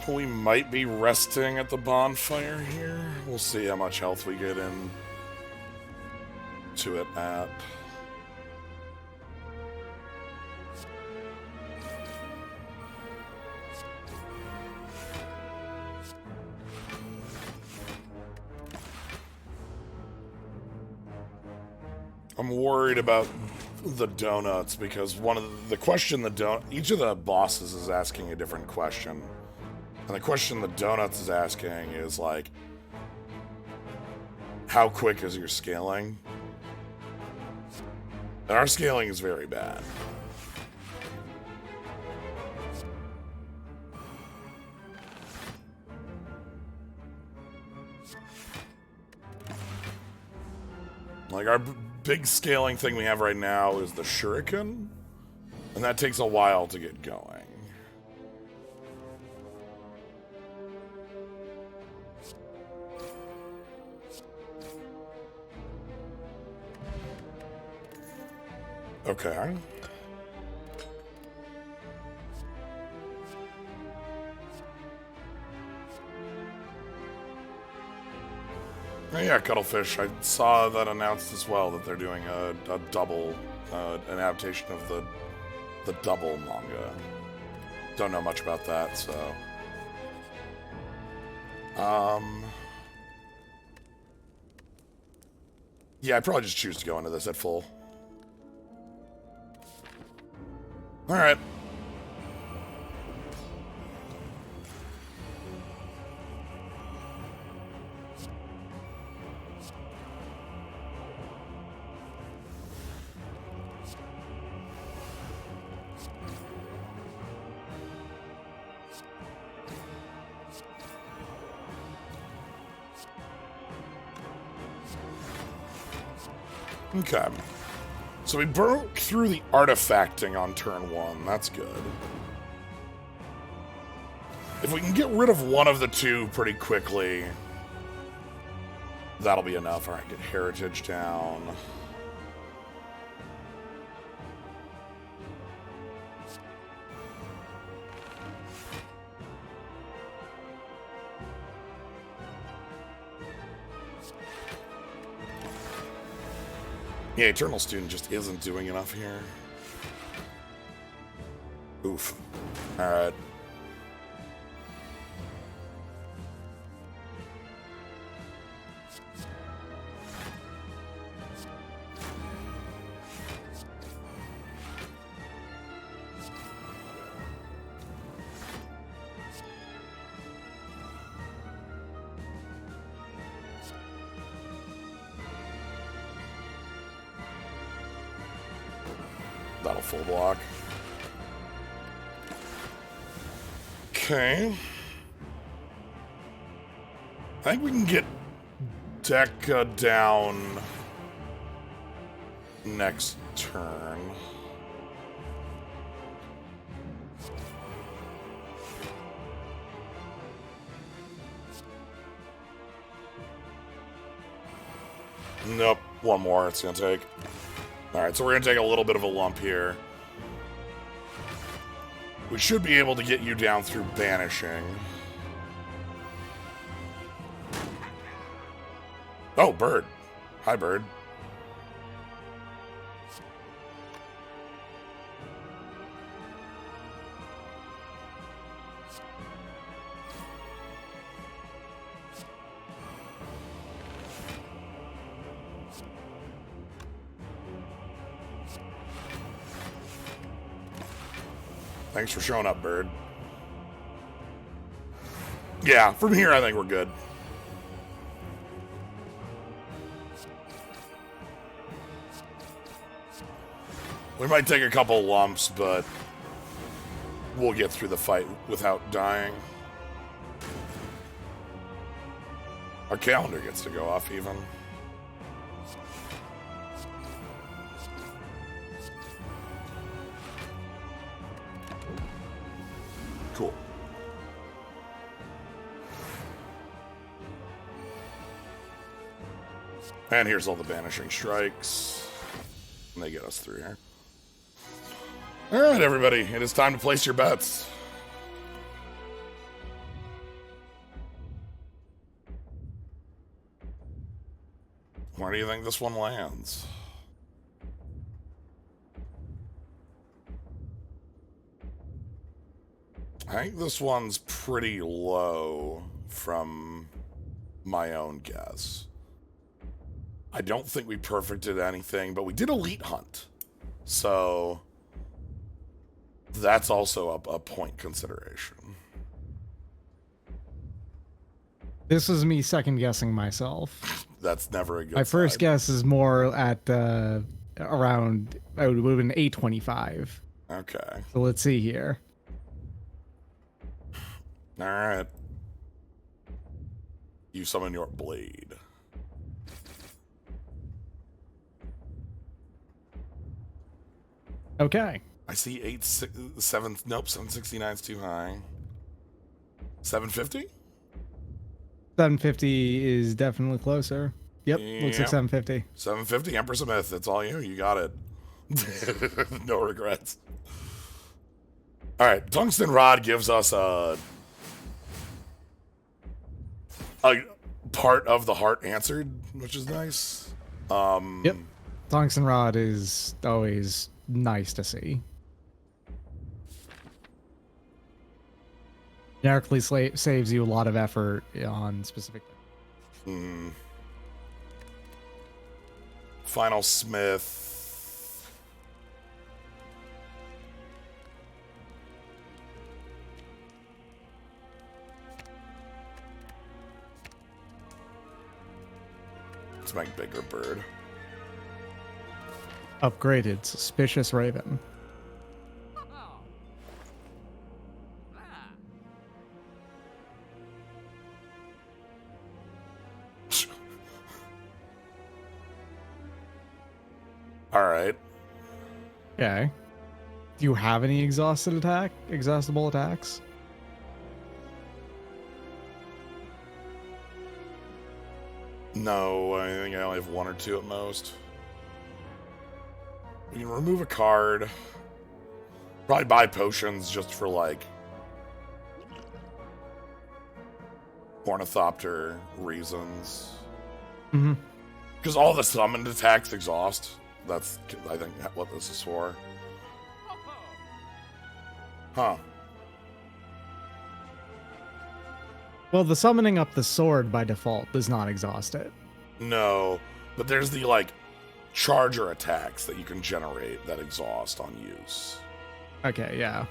We might be resting at the bonfire here. We'll see how much health we get in to it at. I'm worried about the donuts because one of the question each of the bosses is asking a different question. And the question the donuts is asking is like, how quick is your scaling? And our scaling is very bad. Like our big scaling thing we have right now is the shuriken, and that takes a while to get going. Okay. Oh, yeah, Cuttlefish. I saw that announced as well that they're doing a double, an adaptation of the double manga. Don't know much about that, so. Yeah, I'd probably just choose to go into this at full. All right. Okay. So we broke through the artifacting on turn 1. That's good. If we can get rid of one of the two pretty quickly, that'll be enough. All right, get heritage down. Yeah, Eternal Student just isn't doing enough here. Oof. Alright. That'll full block. Okay. I think we can get Deca down next turn. Nope, one more it's gonna take. Alright, so we're going to take a little bit of a lump here. We should be able to get you down through banishing. Oh, bird. Hi, bird. Thanks for showing up, bird. Yeah, from here I think we're good. We might take a couple lumps, but we'll get through the fight without dying. Our calendar gets to go off even. Cool. And here's all the banishing strikes. And they get us through here. All right, everybody. It is time to place your bets. Where do you think this one lands? I think this one's pretty low from my own guess. I don't think we perfected anything, but we did Elite Hunt. So that's also a point consideration. This is me second guessing myself. That's never a good My first side. guess is more at around, it would have been 825. Okay. So let's see here. All right. You summon your blade. Okay. I see 769 is too high. 750? 750 is definitely closer. Yep, looks like 750. 750, Empress of Myth. That's all you. You got it. No regrets. All right, Tungsten Rod gives us a part of the heart answered, which is nice. Yep. Tungsten Rod is always nice to see. Generically saves you a lot of effort on specific. Final Smith. Let's make bigger bird. Upgraded Suspicious Raven. All right. Okay. Do you have any exhaustible attacks? No, I think I only have one or two at most. We can remove a card. Probably buy potions just for, like, Ornithopter reasons. Mm-hmm. Because all the summoned attacks exhaust. That's, I think, what this is for. Huh. Well, the summoning up the sword by default does not exhaust it. No, but there's the, like, charger attacks that you can generate that exhaust on use. Okay, yeah.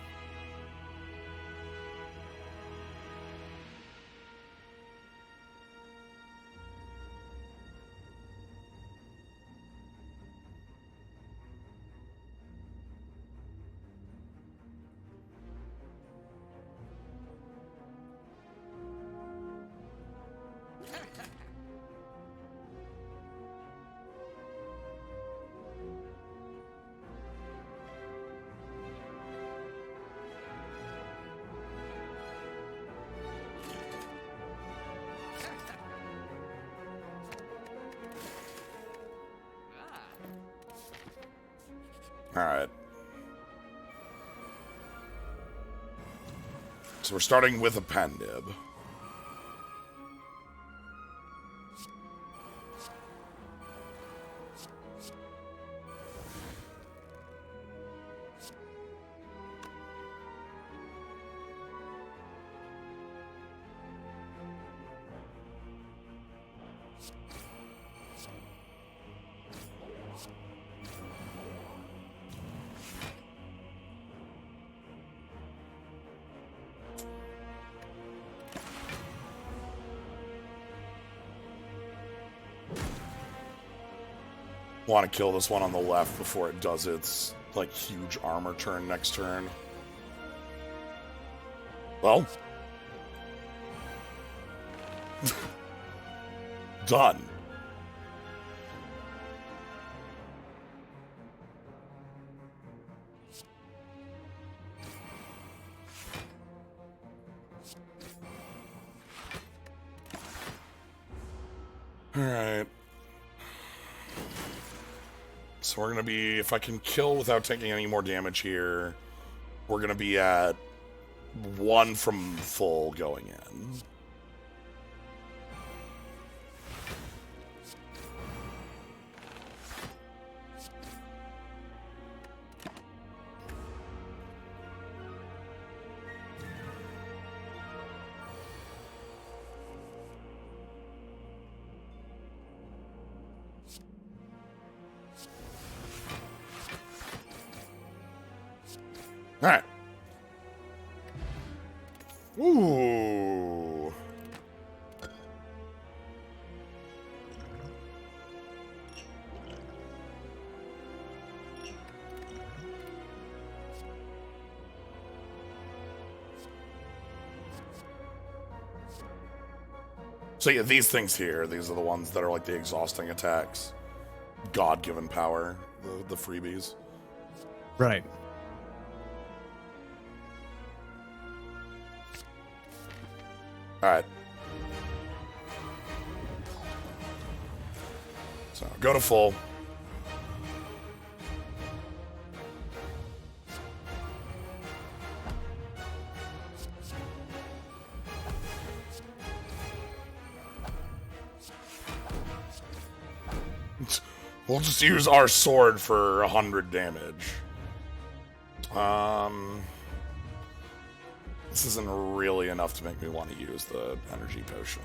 Alright. So we're starting with a Pendib. Want to kill this one on the left before it does its like huge armor turn next turn. Well, done. All right. So we're gonna be, if I can kill without taking any more damage here, we're gonna be at 1 from full going in. All right. Ooh. So yeah, these things here, these are the ones that are like the exhausting attacks. God-given power, the freebies. Right. All right. So go to full. We'll just use our sword for 100 damage. This isn't really enough to make me want to use the energy potion.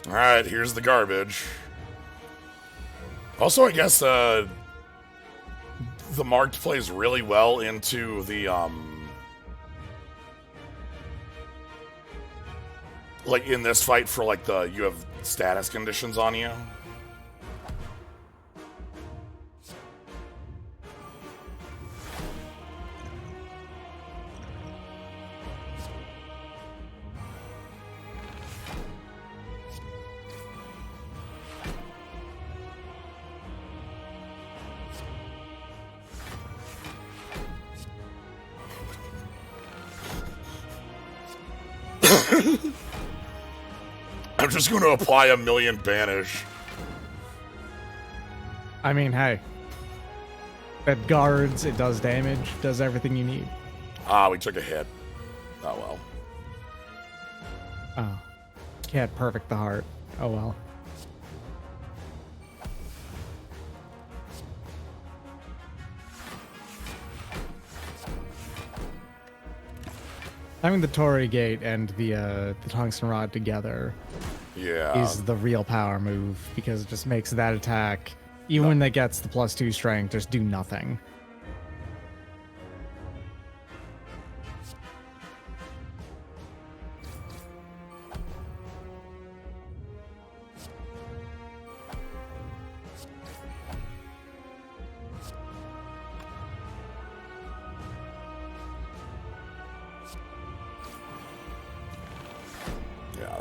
Alright, here's the garbage. Also, I guess, the marked plays really well into the, like, in this fight for, like, you have status conditions on you. I'm just going to apply 1,000,000 banish. I mean, hey. It guards, it does damage, does everything you need. Ah, we took a hit. Oh well. Oh. Can't perfect the heart. Oh well. Having the Torii Gate and the Tungsten Rod together is the real power move, because it just makes that attack, even when that gets the +2 strength, just do nothing.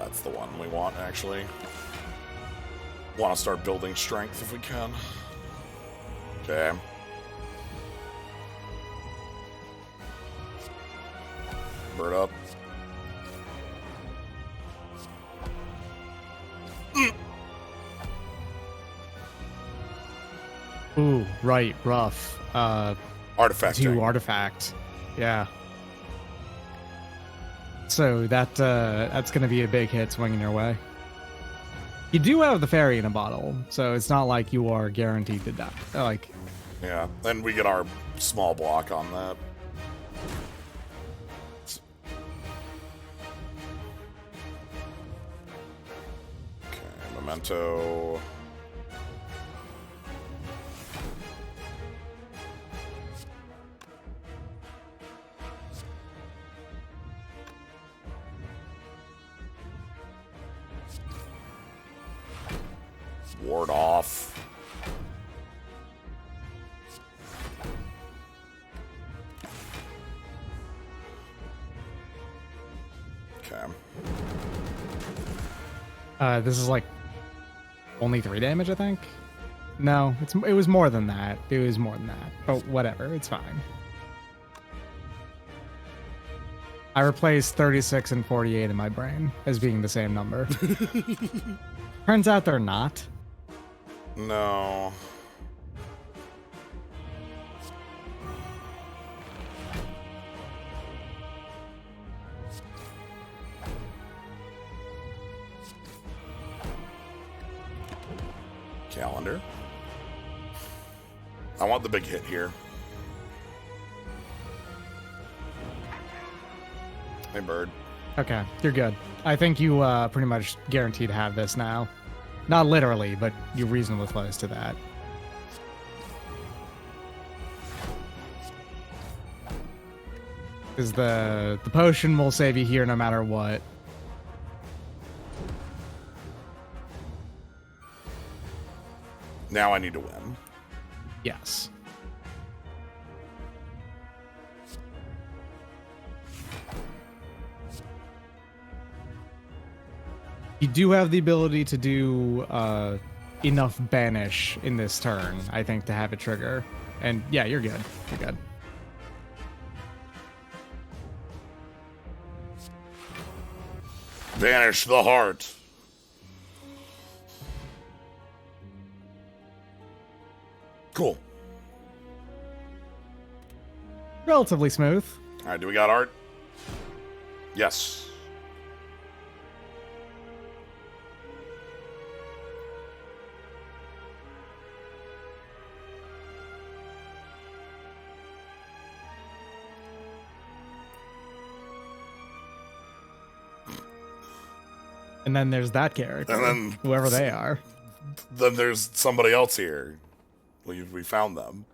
That's the one we want, actually. Want to start building strength if we can. Okay. Bird up. Ooh, right, rough. Artifact. 2 artifact. Yeah. So that's going to be a big hit swinging your way. You do have the fairy in a bottle, so it's not like you are guaranteed to die. Like, yeah, then we get our small block on that. Okay, memento. ward off. Okay. This is like only 3 damage, I think. No, it was more than that. It was more than that. But whatever, it's fine. I replaced 36 and 48 in my brain as being the same number. Turns out they're not. No. Calendar. I want the big hit here. Hey, bird. Okay, you're good. I think you pretty much guaranteed to have this now. Not literally, but you're reasonably close to that. Because the potion will save you here no matter what. Now I need to win. Yes. You do have the ability to do enough banish in this turn, I think, to have it trigger. And yeah, you're good. You're good. Banish the heart. Cool. Relatively smooth. All right, do we got art? Yes. And then there's that character, And then whoever they are. Then there's somebody else here. We found them.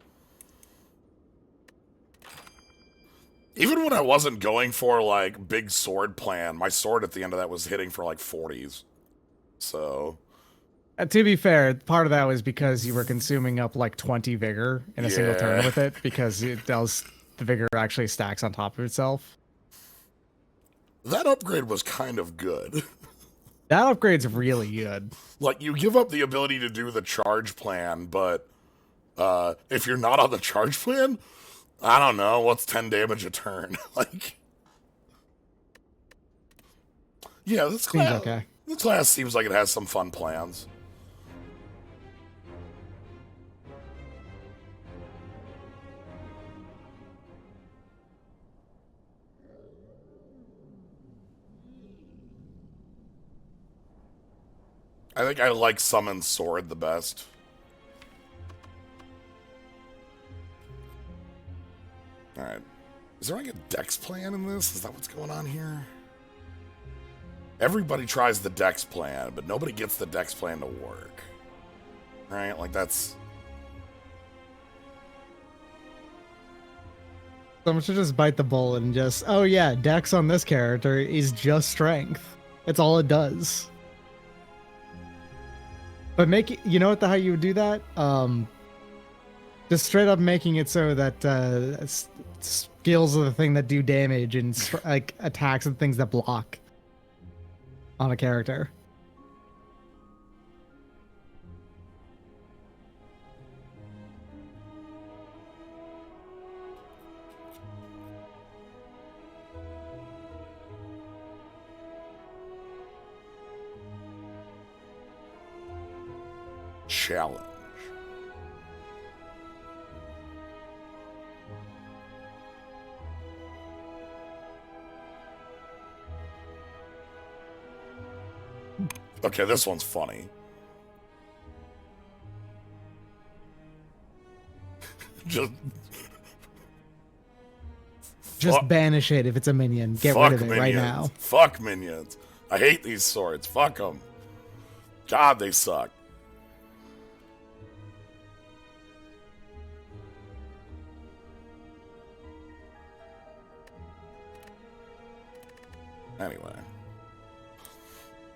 Even when I wasn't going for, like, big sword plan, my sword at the end of that was hitting for, like, 40s. So... To be fair, part of that was because you were consuming up, like, 20 vigor in a single turn with it, because it does... The vigor actually stacks on top of itself. That upgrade was kind of good. That upgrade's really good. Like, you give up the ability to do the charge plan, but if you're not on the charge plan, I don't know, what's 10 damage a turn? Like, yeah, this class, Seems okay. This class seems like it has some fun plans. I think I like Summon Sword the best. Alright. Is there like a dex plan in this? Is that what's going on here? Everybody tries the dex plan, but nobody gets the dex plan to work. Right? Like that's... Someone should just bite the bullet and just, oh yeah, dex on this character is just strength. That's all it does. But make it, you know what how you would do that? Just straight up making it so that skills are the thing that do damage and like attacks and things that block on a character. Challenge. Okay, this one's funny. Just banish it if it's a minion. Get rid of it right now. Fuck minions. I hate these swords. Fuck them. God, they suck. Anyway.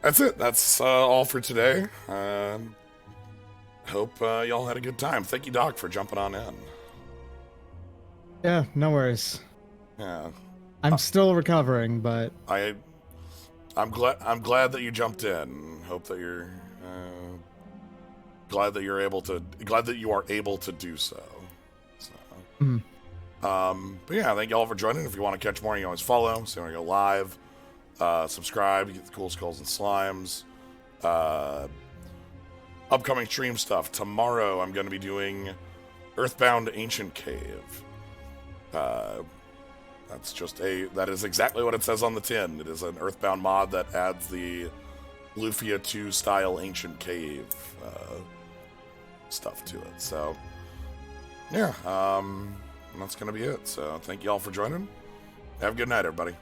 That's it. That's all for today. hope y'all had a good time. Thank you, Doc, for jumping on in. Yeah, no worries. Yeah. I'm still recovering, but I'm glad that you jumped in. Hope that you're glad that you are able to do so. But yeah, thank y'all for joining. If you want to catch more, you can always follow. So you want to go live, subscribe, you get the cool skulls and slimes. Upcoming stream stuff. Tomorrow I'm going to be doing Earthbound Ancient Cave. That is exactly what it says on the tin. It is an Earthbound mod that adds the Lufia 2 style Ancient Cave stuff to it. So, yeah, that's going to be it. So, thank you all for joining. Have a good night, everybody.